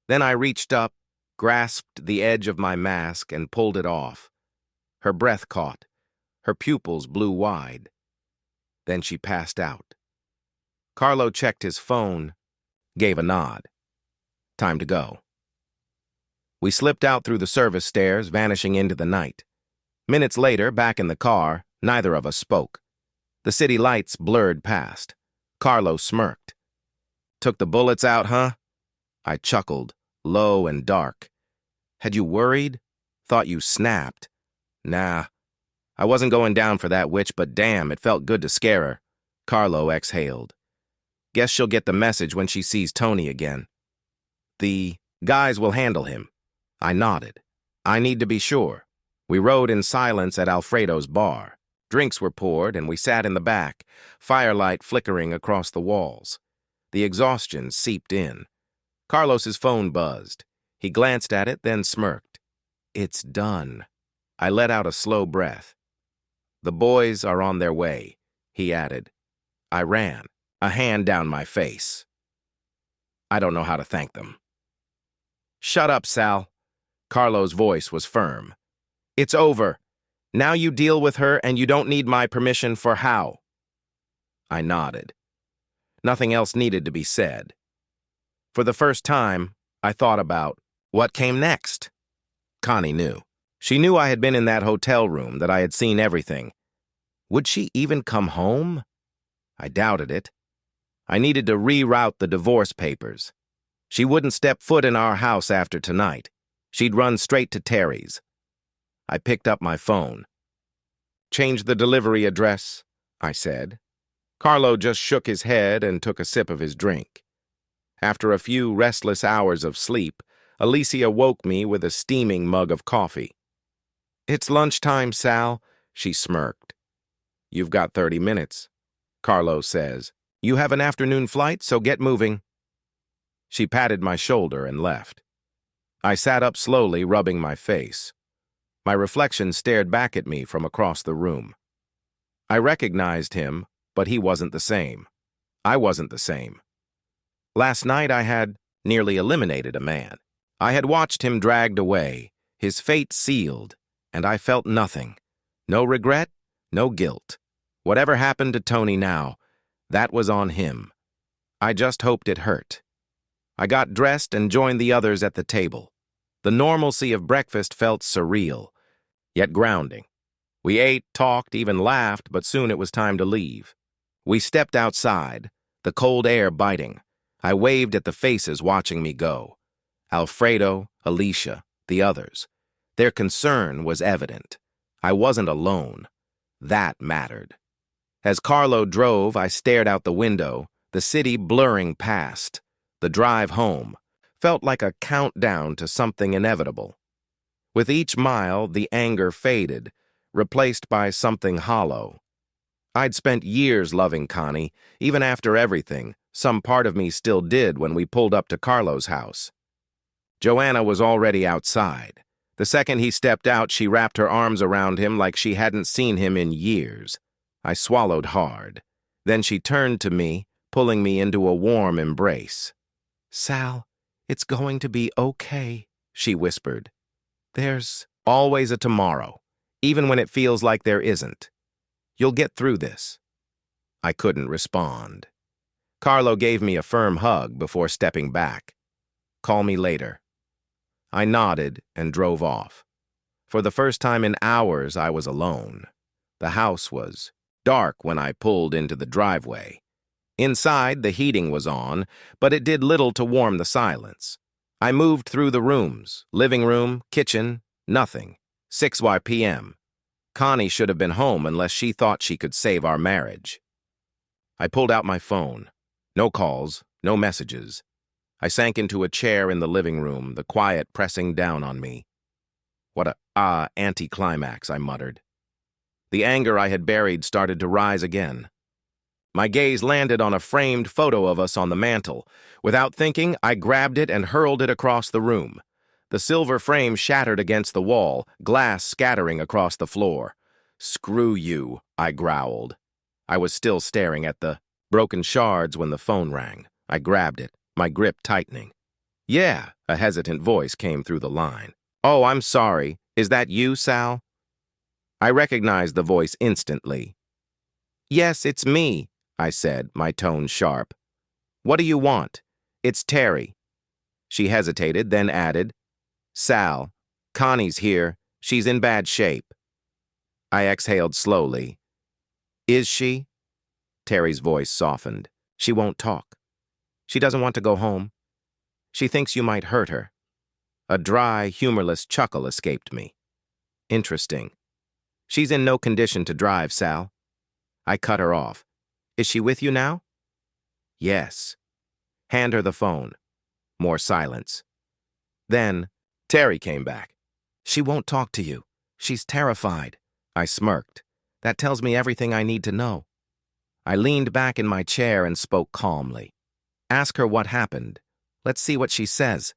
Then I reached up, grasped the edge of my mask, and pulled it off. Her breath caught. Her pupils blew wide. Then she passed out. Carlo checked his phone, gave a nod. Time to go. We slipped out through the service stairs, vanishing into the night. Minutes later, back in the car, neither of us spoke. The city lights blurred past. Carlo smirked. "Took the bullets out, huh?" I chuckled, low and dark. "Had you worried? Thought you snapped." "Nah, I wasn't going down for that witch, but damn, it felt good to scare her. Carlo exhaled. Guess she'll get the message when she sees Tony again. The guys will handle him. I nodded. I need to be sure. We rode in silence at Alfredo's bar. Drinks were poured, and we sat in the back, firelight flickering across the walls. The exhaustion seeped in. Carlos's phone buzzed. He glanced at it, then smirked. It's done. I let out a slow breath. The boys are on their way, he added. I ran, a hand down my face. I don't know how to thank them. Shut up, Sal. Carlo's voice was firm. It's over. Now you deal with her and you don't need my permission for how. I nodded. Nothing else needed to be said. For the first time, I thought about what came next. Connie knew. She knew I had been in that hotel room, that I had seen everything. Would she even come home? I doubted it. I needed to reroute the divorce papers. She wouldn't step foot in our house after tonight. She'd run straight to Terry's. I picked up my phone. Change the delivery address, I said. Carlo just shook his head and took a sip of his drink. After a few restless hours of sleep, Alicia woke me with a steaming mug of coffee. It's lunchtime, Sal, she smirked. You've got 30 minutes, Carlo says. You have an afternoon flight, so get moving. She patted my shoulder and left. I sat up slowly, rubbing my face. My reflection stared back at me from across the room. I recognized him, but he wasn't the same. I wasn't the same. Last night I had nearly eliminated a man. I had watched him dragged away, his fate sealed, and I felt nothing. No regret, no guilt. Whatever happened to Tony now, that was on him. I just hoped it hurt. I got dressed and joined the others at the table. The normalcy of breakfast felt surreal, yet grounding. We ate, talked, even laughed, but soon it was time to leave. We stepped outside, the cold air biting. I waved at the faces watching me go. Alfredo, Alicia, the others. Their concern was evident. I wasn't alone. That mattered. As Carlo drove, I stared out the window, the city blurring past. The drive home felt like a countdown to something inevitable. With each mile, the anger faded, replaced by something hollow. I'd spent years loving Connie. Even after everything, some part of me still did when we pulled up to Carlo's house. Joanna was already outside. The second he stepped out, she wrapped her arms around him like she hadn't seen him in years. I swallowed hard. Then she turned to me, pulling me into a warm embrace. Sal, it's going to be okay, she whispered. There's always a tomorrow, even when it feels like there isn't. You'll get through this. I couldn't respond. Carlo gave me a firm hug before stepping back. Call me later. I nodded and drove off. For the first time in hours, I was alone. The house was dark when I pulled into the driveway. Inside, the heating was on, but it did little to warm the silence. I moved through the rooms, living room, kitchen, nothing. 6 p.m. Connie should have been home unless she thought she could save our marriage. I pulled out my phone. No calls, no messages. I sank into a chair in the living room, the quiet pressing down on me. What a anticlimax, I muttered. The anger I had buried started to rise again. My gaze landed on a framed photo of us on the mantel. Without thinking, I grabbed it and hurled it across the room. The silver frame shattered against the wall, glass scattering across the floor. Screw you, I growled. I was still staring at the broken shards when the phone rang. I grabbed it, my grip tightening. Yeah, a hesitant voice came through the line. Oh, I'm sorry. Is that you, Sal? I recognized the voice instantly. Yes, it's me, I said, my tone sharp. What do you want? It's Terry. She hesitated, then added, Sal, Connie's here. She's in bad shape. I exhaled slowly. Is she? Terry's voice softened. She won't talk. She doesn't want to go home. She thinks you might hurt her. A dry, humorless chuckle escaped me. Interesting. She's in no condition to drive, Sal. I cut her off. Is she with you now? Yes. Hand her the phone. More silence. Then, Terry came back. She won't talk to you. She's terrified. I smirked. That tells me everything I need to know. I leaned back in my chair and spoke calmly. Ask her what happened. Let's see what she says.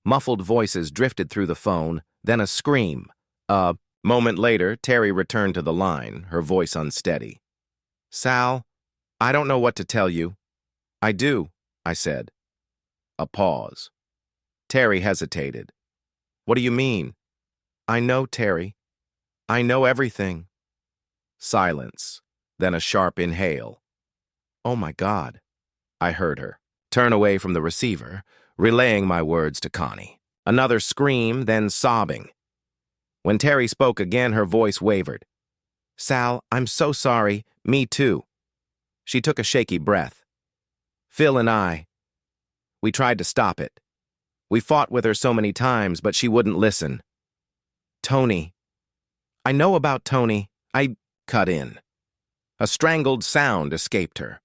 Muffled voices drifted through the phone, then a scream. A moment later, Terry returned to the line, her voice unsteady. Sal, I don't know what to tell you. I do, I said. A pause. Terry hesitated. What do you mean? I know, Terry. I know everything. Silence, then a sharp inhale. Oh my God, I heard her. Turn away from the receiver, relaying my words to Connie. Another scream, then sobbing. When Terry spoke again, her voice wavered. Sal, I'm so sorry. Me too. She took a shaky breath. Phil and I, we tried to stop it. We fought with her so many times, but she wouldn't listen. Tony. I know about Tony. I cut in. A strangled sound escaped her.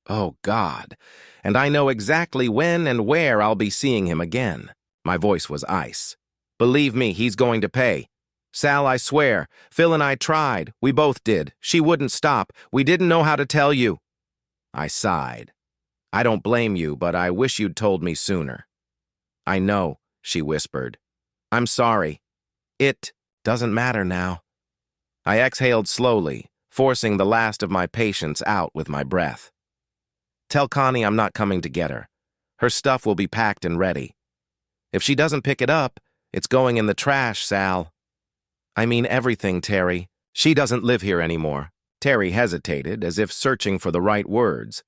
Oh, God. And I know exactly when and where I'll be seeing him again. My voice was ice. Believe me, he's going to pay. Sal, I swear. Phil and I tried. We both did. She wouldn't stop. We didn't know how to tell you. I sighed. I don't blame you, but I wish you'd told me sooner. I know, she whispered. I'm sorry. It doesn't matter now. I exhaled slowly, forcing the last of my patience out with my breath. Tell Connie I'm not coming to get her. Her stuff will be packed and ready. If she doesn't pick it up, it's going in the trash, Sal. I mean everything, Terry. She doesn't live here anymore. Terry hesitated, as if searching for the right words.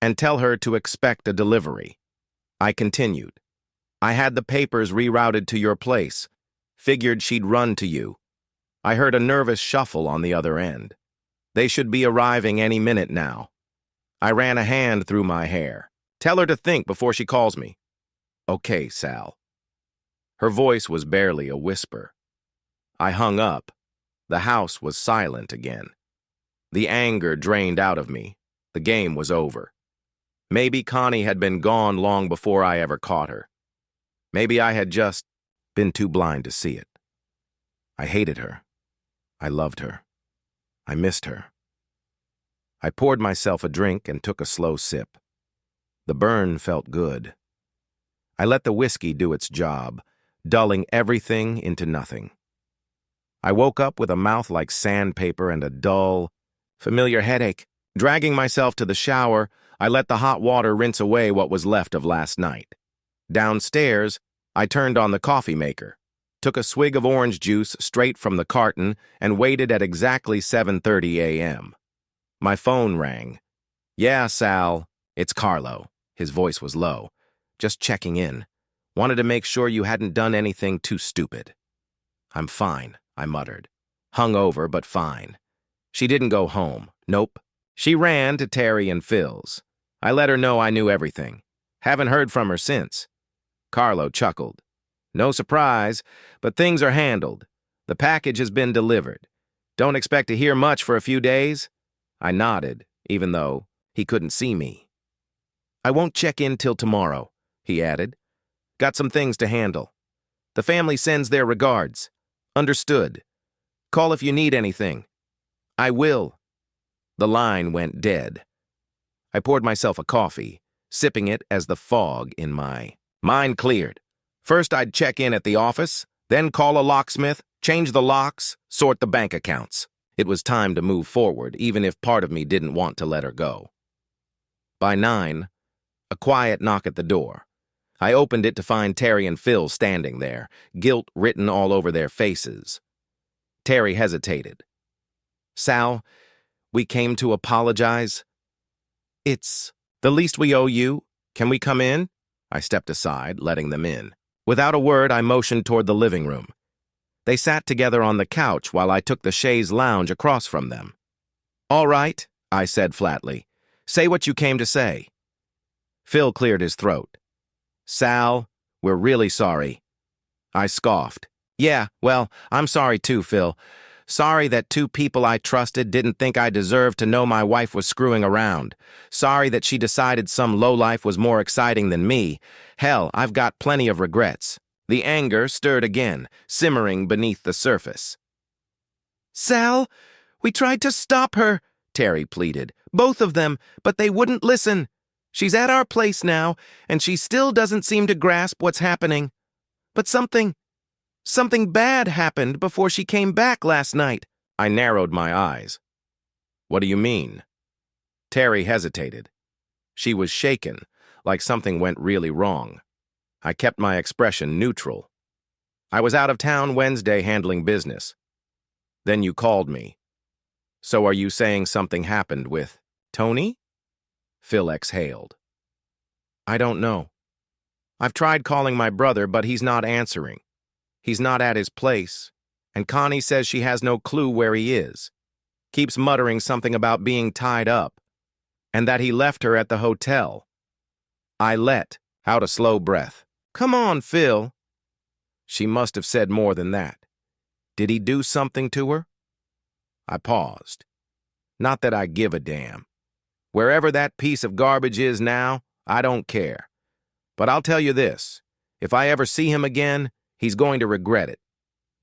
And tell her to expect a delivery. I continued. I had the papers rerouted to your place. Figured she'd run to you. I heard a nervous shuffle on the other end. They should be arriving any minute now. I ran a hand through my hair. Tell her to think before she calls me. Okay, Sal. Her voice was barely a whisper. I hung up. The house was silent again. The anger drained out of me. The game was over. Maybe Connie had been gone long before I ever caught her. Maybe I had just been too blind to see it. I hated her. I loved her. I missed her. I poured myself a drink and took a slow sip. The burn felt good. I let the whiskey do its job, dulling everything into nothing. I woke up with a mouth like sandpaper and a dull, familiar headache. Dragging myself to the shower, I let the hot water rinse away what was left of last night. Downstairs, I turned on the coffee maker, took a swig of orange juice straight from the carton, and waited at exactly 7:30 a.m. My phone rang. Yeah, Sal, it's Carlo. His voice was low. Just checking in. Wanted to make sure you hadn't done anything too stupid. I'm fine, I muttered. Hungover, but fine. She didn't go home. Nope. She ran to Terry and Phil's. I let her know I knew everything. Haven't heard from her since. Carlo chuckled. No surprise, but things are handled. The package has been delivered. Don't expect to hear much for a few days? I nodded, even though he couldn't see me. I won't check in till tomorrow, he added. Got some things to handle. The family sends their regards. Understood. Call if you need anything. I will. The line went dead. I poured myself a coffee, sipping it as the fog in my mind cleared. First I'd check in at the office, then call a locksmith, change the locks, sort the bank accounts. It was time to move forward, even if part of me didn't want to let her go. By 9, a quiet knock at the door. I opened it to find Terry and Phil standing there, guilt written all over their faces. Terry hesitated. Sal, we came to apologize. It's the least we owe you. Can we come in? I stepped aside, letting them in. Without a word, I motioned toward the living room. They sat together on the couch while I took the chaise lounge across from them. All right, I said flatly. Say what you came to say. Phil cleared his throat. Sal, we're really sorry. I scoffed. Yeah, well, I'm sorry too, Phil. Sorry that two people I trusted didn't think I deserved to know my wife was screwing around. Sorry that she decided some lowlife was more exciting than me. Hell, I've got plenty of regrets. The anger stirred again, simmering beneath the surface. "Sal, we tried to stop her," Terry pleaded. "Both of them, but they wouldn't listen. She's at our place now, and she still doesn't seem to grasp what's happening. But something bad happened before she came back last night." I narrowed my eyes. "What do you mean?" Terry hesitated. She was shaken, like something went really wrong. I kept my expression neutral. "I was out of town Wednesday handling business. Then you called me. So are you saying something happened with Tony?" Phil exhaled. "I don't know. I've tried calling my brother, but he's not answering. He's not at his place, and Connie says she has no clue where he is. Keeps muttering something about being tied up, and that he left her at the hotel." I let out a slow breath. "Come on, Phil." She must have said more than that. Did he do something to her? I paused. Not that I give a damn. Wherever that piece of garbage is now, I don't care. But I'll tell you this, if I ever see him again, he's going to regret it.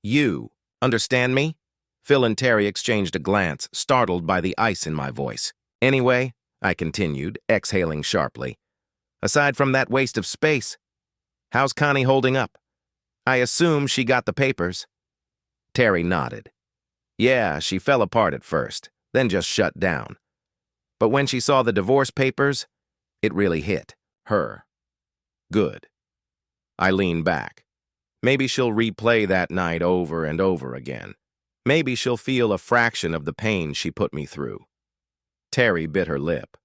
You understand me? Phil and Terry exchanged a glance, startled by the ice in my voice. "Anyway," I continued, exhaling sharply, "aside from that waste of space, how's Connie holding up? I assume she got the papers." Terry nodded. "Yeah, she fell apart at first, then just shut down. But when she saw the divorce papers, it really hit her. Good." I leaned back. Maybe she'll replay that night over and over again. Maybe she'll feel a fraction of the pain she put me through. Terry bit her lip.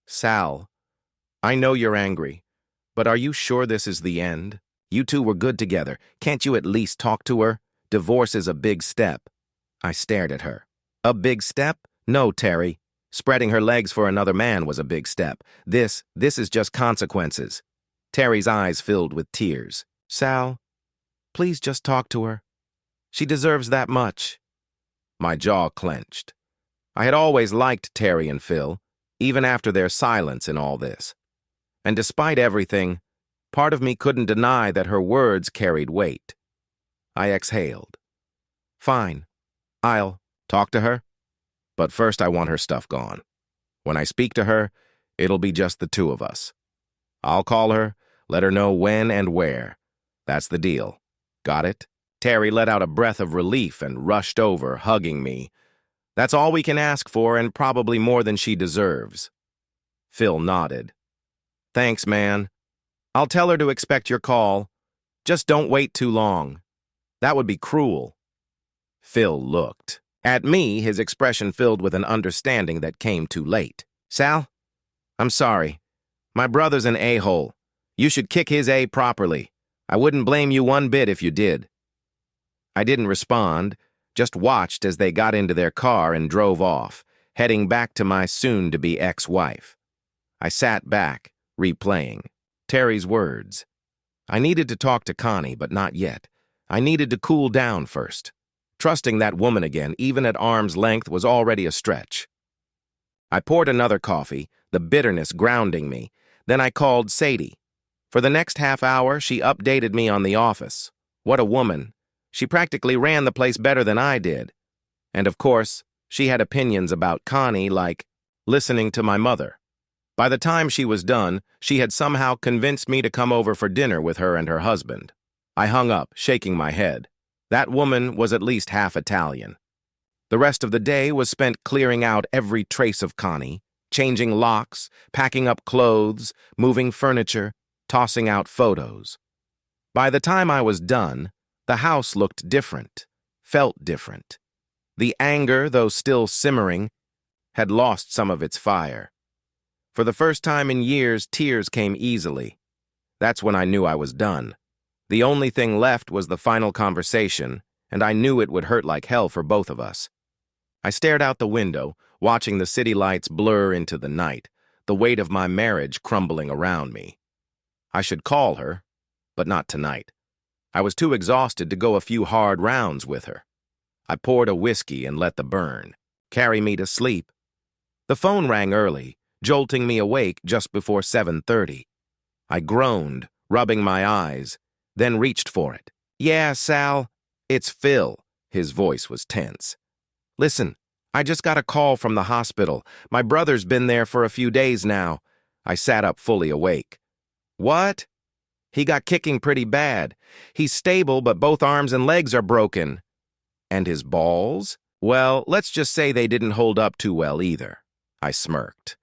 "Sal, I know you're angry, but are you sure this is the end? You two were good together. Can't you at least talk to her? Divorce is a big step." I stared at her. "A big step? No, Terry. Spreading her legs for another man was a big step. This is just consequences." Terry's eyes filled with tears. "Sal, please just talk to her. She deserves that much." My jaw clenched. I had always liked Terry and Phil, even after their silence in all this. And despite everything, part of me couldn't deny that her words carried weight. I exhaled. "Fine. I'll talk to her. But first I want her stuff gone. When I speak to her, it'll be just the two of us. I'll call her, let her know when and where. That's the deal. Got it?" Terry let out a breath of relief and rushed over, hugging me. "That's all we can ask for, and probably more than she deserves." Phil nodded. "Thanks, man. I'll tell her to expect your call. Just don't wait too long. That would be cruel." Phil looked at me, his expression filled with an understanding that came too late. "Sal, I'm sorry. My brother's an a-hole. You should kick his A properly. I wouldn't blame you one bit if you did." I didn't respond, just watched as they got into their car and drove off, heading back to my soon-to-be ex-wife. I sat back, replaying Terry's words. I needed to talk to Connie, but not yet. I needed to cool down first. Trusting that woman again, even at arm's length, was already a stretch. I poured another coffee, the bitterness grounding me. Then I called Sadie. For the next half hour, she updated me on the office. What a woman. She practically ran the place better than I did. And of course, she had opinions about Connie like listening to my mother. By the time she was done, she had somehow convinced me to come over for dinner with her and her husband. I hung up, shaking my head. That woman was at least half Italian. The rest of the day was spent clearing out every trace of Connie, changing locks, packing up clothes, moving furniture, tossing out photos. By the time I was done, the house looked different, felt different. The anger, though still simmering, had lost some of its fire. For the first time in years, tears came easily. That's when I knew I was done. The only thing left was the final conversation, and I knew it would hurt like hell for both of us. I stared out the window, watching the city lights blur into the night, the weight of my marriage crumbling around me. I should call her, but not tonight. I was too exhausted to go a few hard rounds with her. I poured a whiskey and let the burn carry me to sleep. The phone rang early, jolting me awake just before 7:30. I groaned, rubbing my eyes, then reached for it. "Yeah, Sal, it's Phil." His voice was tense. "Listen, I just got a call from the hospital. My brother's been there for a few days now." I sat up fully awake. "What?" "He got kicking pretty bad. He's stable, but both arms and legs are broken." "And his balls?" "Well, let's just say they didn't hold up too well either." I smirked.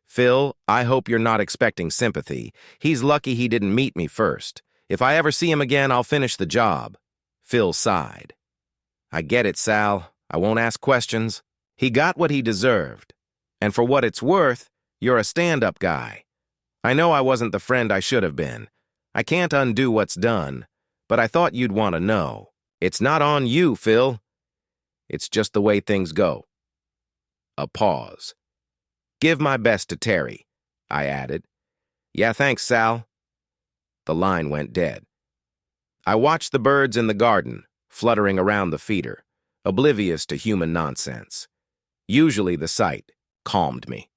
"Phil, I hope you're not expecting sympathy. He's lucky he didn't meet me first. If I ever see him again, I'll finish the job." Phil sighed. "I get it, Sal. I won't ask questions. He got what he deserved. And for what it's worth, you're a stand-up guy. I know I wasn't the friend I should have been. I can't undo what's done, but I thought you'd want to know. It's not on you, Phil. It's just the way things go." A pause. "Give my best to Terry," I added. "Yeah, thanks, Sal." The line went dead. I watched the birds in the garden, fluttering around the feeder, oblivious to human nonsense. Usually the sight calmed me.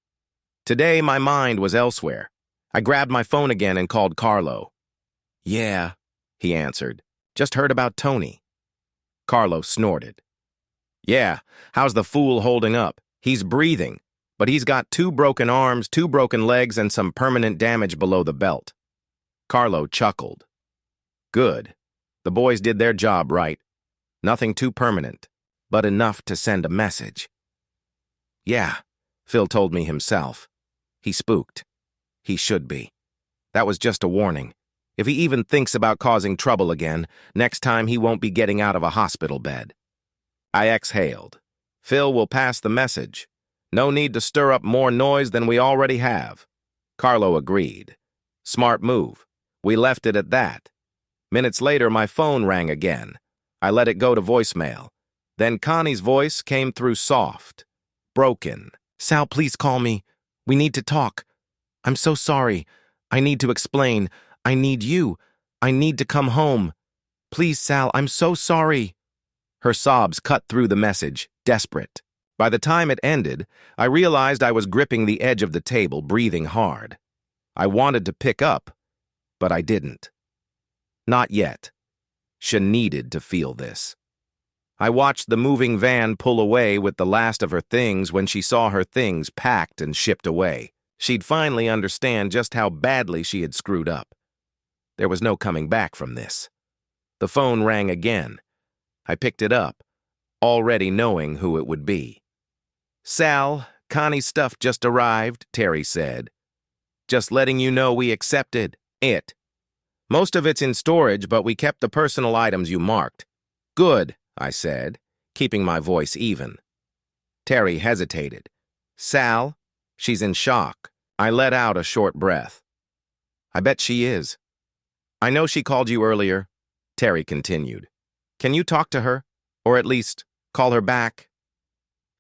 Today my mind was elsewhere. I grabbed my phone again and called Carlo. "Yeah," he answered. "Just heard about Tony." Carlo snorted. "Yeah, how's the fool holding up? He's breathing, but he's got 2 broken arms, 2 broken legs, and some permanent damage below the belt." Carlo chuckled. "Good. The boys did their job right. Nothing too permanent, but enough to send a message." "Yeah," Phil told me himself. He spooked. He should be. That was just a warning. If he even thinks about causing trouble again, next time he won't be getting out of a hospital bed. I exhaled. Phil will pass the message. No need to stir up more noise than we already have. Carlo agreed. Smart move. We left it at that. Minutes later, my phone rang again. I let it go to voicemail. Then Connie's voice came through soft, broken. "Sal, please call me. We need to talk. I'm so sorry. I need to explain. I need you. I need to come home. Please, Sal, I'm so sorry." Her sobs cut through the message, desperate. By the time it ended, I realized I was gripping the edge of the table, breathing hard. I wanted to pick up, but I didn't. Not yet. She needed to feel this. I watched the moving van pull away with the last of her things when she saw her things packed and shipped away. She'd finally understand just how badly she had screwed up. There was no coming back from this. The phone rang again. I picked it up, already knowing who it would be. "Sal, Connie's stuff just arrived," Terry said. "Just letting you know we accepted it. Most of it's in storage, but we kept the personal items you marked." "Good," I said, keeping my voice even. Terry hesitated. "Sal, she's in shock." I let out a short breath. "I bet she is." "I know she called you earlier," Terry continued. "Can you talk to her? Or at least, call her back?"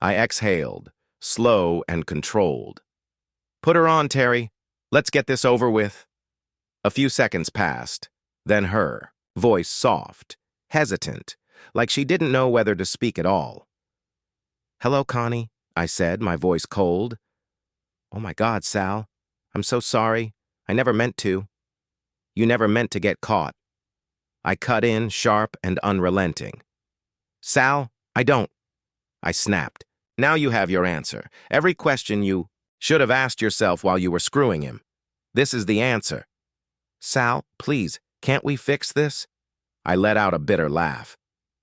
I exhaled, slow and controlled. "Put her on, Terry. Let's get this over with." A few seconds passed, then her, voice soft, hesitant, like she didn't know whether to speak at all. "Hello, Connie," I said, my voice cold. "Oh my God, Sal. I'm so sorry. I never meant to." "You never meant to get caught." I cut in, sharp and unrelenting. "Sal, I don't." I snapped. "Now you have your answer. Every question you should have asked yourself while you were screwing him. This is the answer." "Sal, please, can't we fix this?" I let out a bitter laugh.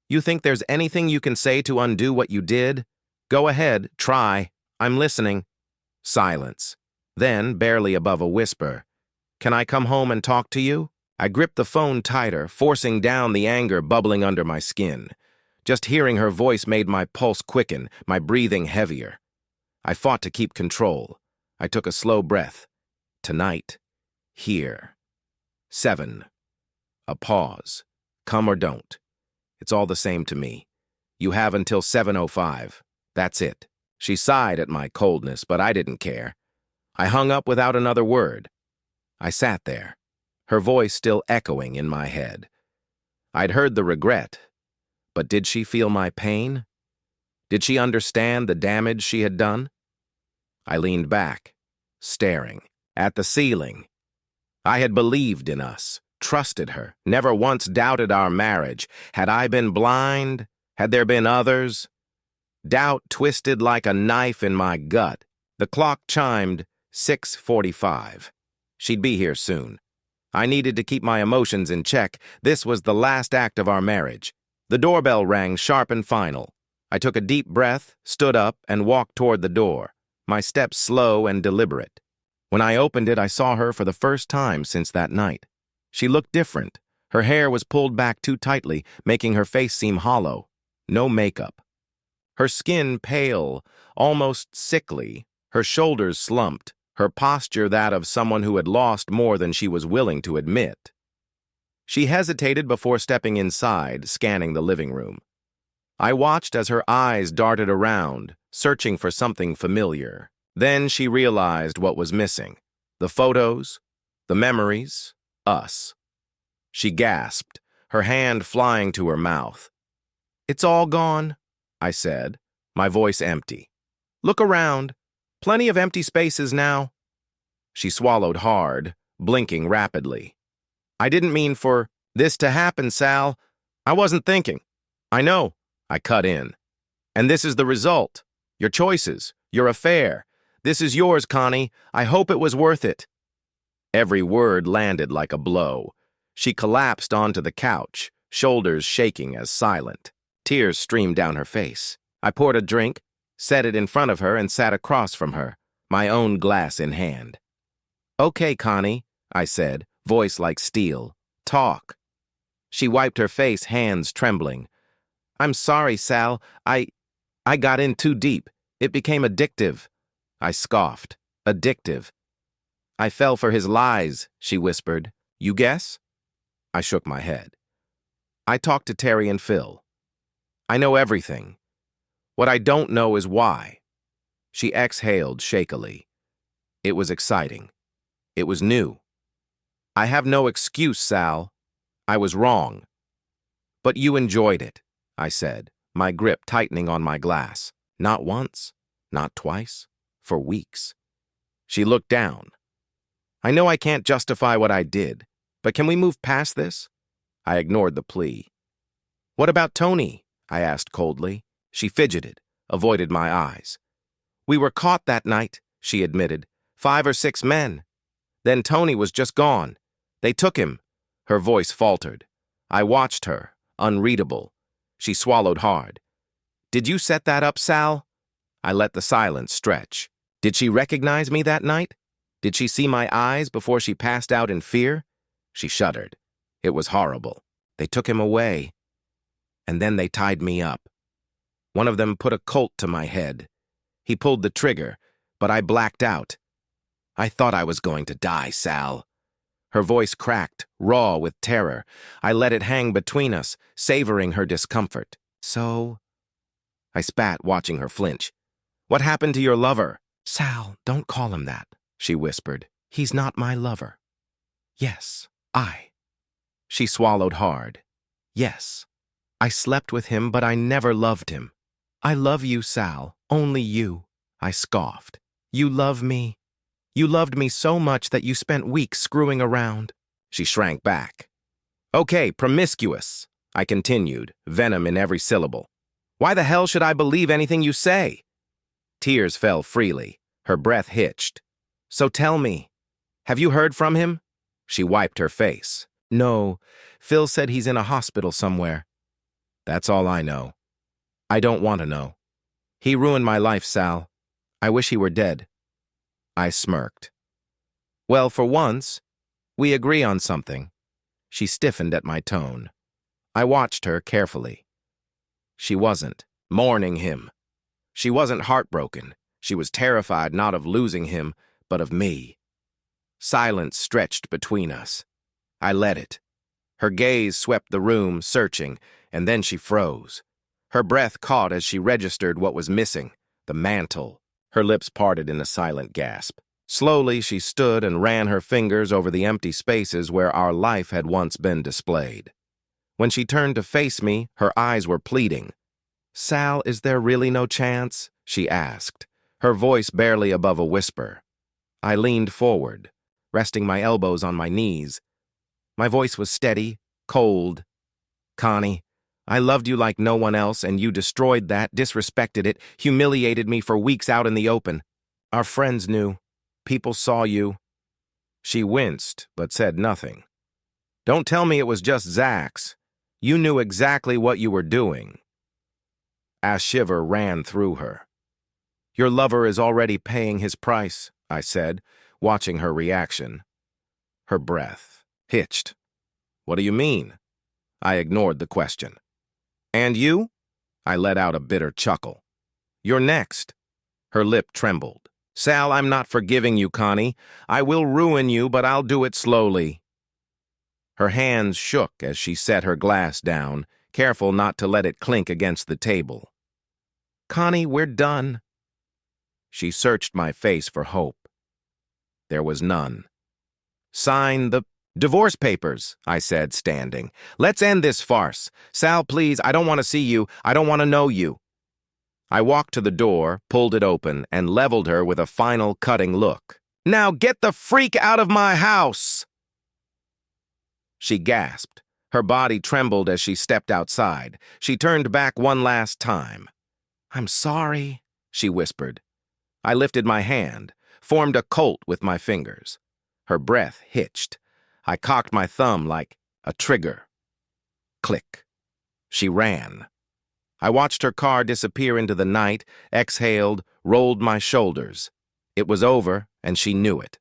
"You think there's anything you can say to undo what you did? Go ahead, try. I'm listening." Silence. Then, barely above a whisper, "Can I come home and talk to you?" I gripped the phone tighter, forcing down the anger bubbling under my skin. Just hearing her voice made my pulse quicken, my breathing heavier. I fought to keep control. I took a slow breath. Tonight. Here. 7. A pause. Come or don't. It's all the same to me. You have until 7:05. That's it. She sighed at my coldness, but I didn't care. I hung up without another word. I sat there, her voice still echoing in my head. I'd heard the regret, But did she feel my pain? Did she understand the damage she had done? I leaned back, staring at the ceiling. I had believed in us, trusted her, never once doubted our marriage. Had I been blind? Had there been others? Doubt twisted like a knife in my gut. The clock chimed 6:45. She'd be here soon. I needed to keep my emotions in check. This was the last act of our marriage. The doorbell rang sharp and final. I took a deep breath, stood up, and walked toward the door, my steps slow and deliberate. When I opened it, I saw her for the first time since that night. She looked different. Her hair was pulled back too tightly, making her face seem hollow. No makeup. Her skin pale, almost sickly, her shoulders slumped, her posture that of someone who had lost more than she was willing to admit. She hesitated before stepping inside, scanning the living room. I watched as her eyes darted around, searching for something familiar. Then she realized what was missing. The photos, the memories, us. She gasped, her hand flying to her mouth. "It's all gone," I said, my voice empty. "Look around. Plenty of empty spaces now." She swallowed hard, blinking rapidly. "I didn't mean for this to happen, Sal. I wasn't thinking." "I know," I cut in. "And this is the result. Your choices, your affair. This is yours, Connie. I hope it was worth it." Every word landed like a blow. She collapsed onto the couch, shoulders shaking as silent. Tears streamed down her face. I poured a drink, set it in front of her, and sat across from her, my own glass in hand. "Okay, Connie," I said, voice like steel. "Talk." She wiped her face, hands trembling. "I'm sorry, Sal. I got in too deep. It became addictive." I scoffed. "Addictive." "I fell for his lies," she whispered. "You guess?" I shook my head. "I talked to Terry and Phil. I know everything. What I don't know is why." She exhaled shakily. It was exciting. It was new. "I have no excuse, Sal. I was wrong." "But you enjoyed it," I said, my grip tightening on my glass. "Not once, not twice, for weeks." She looked down. "I know I can't justify what I did, but can we move past this?" I ignored the plea. "What about Tony?" I asked coldly. She fidgeted, avoided my eyes. "We were caught that night," she admitted. 5 or 6 men. Then Tony was just gone. They took him." Her voice faltered. I watched her, unreadable. She swallowed hard. "Did you set that up, Sal?" I let the silence stretch. Did she recognize me that night? Did she see my eyes before she passed out in fear? She shuddered. It was horrible. They took him away. And then they tied me up. One of them put a Colt to my head. He pulled the trigger, but I blacked out. I thought I was going to die, Sal. Her voice cracked, raw with terror. I let it hang between us, savoring her discomfort. "So?" I spat, watching her flinch. "What happened to your lover?" "Sal, don't call him that," she whispered. "He's not my lover." "Yes, I." She swallowed hard. "Yes, I slept with him, but I never loved him." "I love you, Sal, only you," I scoffed. "You love me. You loved me so much that you spent weeks screwing around." She shrank back. "Okay, promiscuous," I continued, venom in every syllable. "Why the hell should I believe anything you say?" Tears fell freely. Her breath hitched. "So tell me, have you heard from him?" She wiped her face. "No, Phil said he's in a hospital somewhere." "That's all I know. I don't want to know. He ruined my life, Sal. I wish he were dead." I smirked. "Well, for once, we agree on something." She stiffened at my tone. I watched her carefully. She wasn't mourning him. She wasn't heartbroken. She was terrified not of losing him, but of me. Silence stretched between us. I let it. Her gaze swept the room, searching, and then she froze. Her breath caught as she registered what was missing, the mantle. Her lips parted in a silent gasp. Slowly, she stood and ran her fingers over the empty spaces where our life had once been displayed. When she turned to face me, her eyes were pleading. "Sal, is there really no chance?" she asked, her voice barely above a whisper. I leaned forward, resting my elbows on my knees. My voice was steady, cold. "Connie, I loved you like no one else, and you destroyed that, disrespected it, humiliated me for weeks out in the open. Our friends knew. People saw you." She winced, but said nothing. "Don't tell me it was just Zach's. You knew exactly what you were doing." A shiver ran through her. "Your lover is already paying his price," I said, watching her reaction. Her breath hitched. "What do you mean?" I ignored the question. "And you?" I let out a bitter chuckle. "You're next." Her lip trembled. "Sal, I'm not forgiving you, Connie. I will ruin you, but I'll do it slowly." Her hands shook as she set her glass down, careful not to let it clink against the table. "Connie, we're done." She searched my face for hope. There was none. "Sign the divorce papers," I said, standing. "Let's end this farce. Sal, please, I don't want to see you. I don't want to know you." I walked to the door, pulled it open, and leveled her with a final cutting look. "Now get the freak out of my house!" She gasped. Her body trembled as she stepped outside. She turned back one last time. "I'm sorry," she whispered. I lifted my hand, formed a colt with my fingers. Her breath hitched. I cocked my thumb like a trigger. Click. She ran. I watched her car disappear into the night, exhaled, rolled my shoulders. It was over, and she knew it.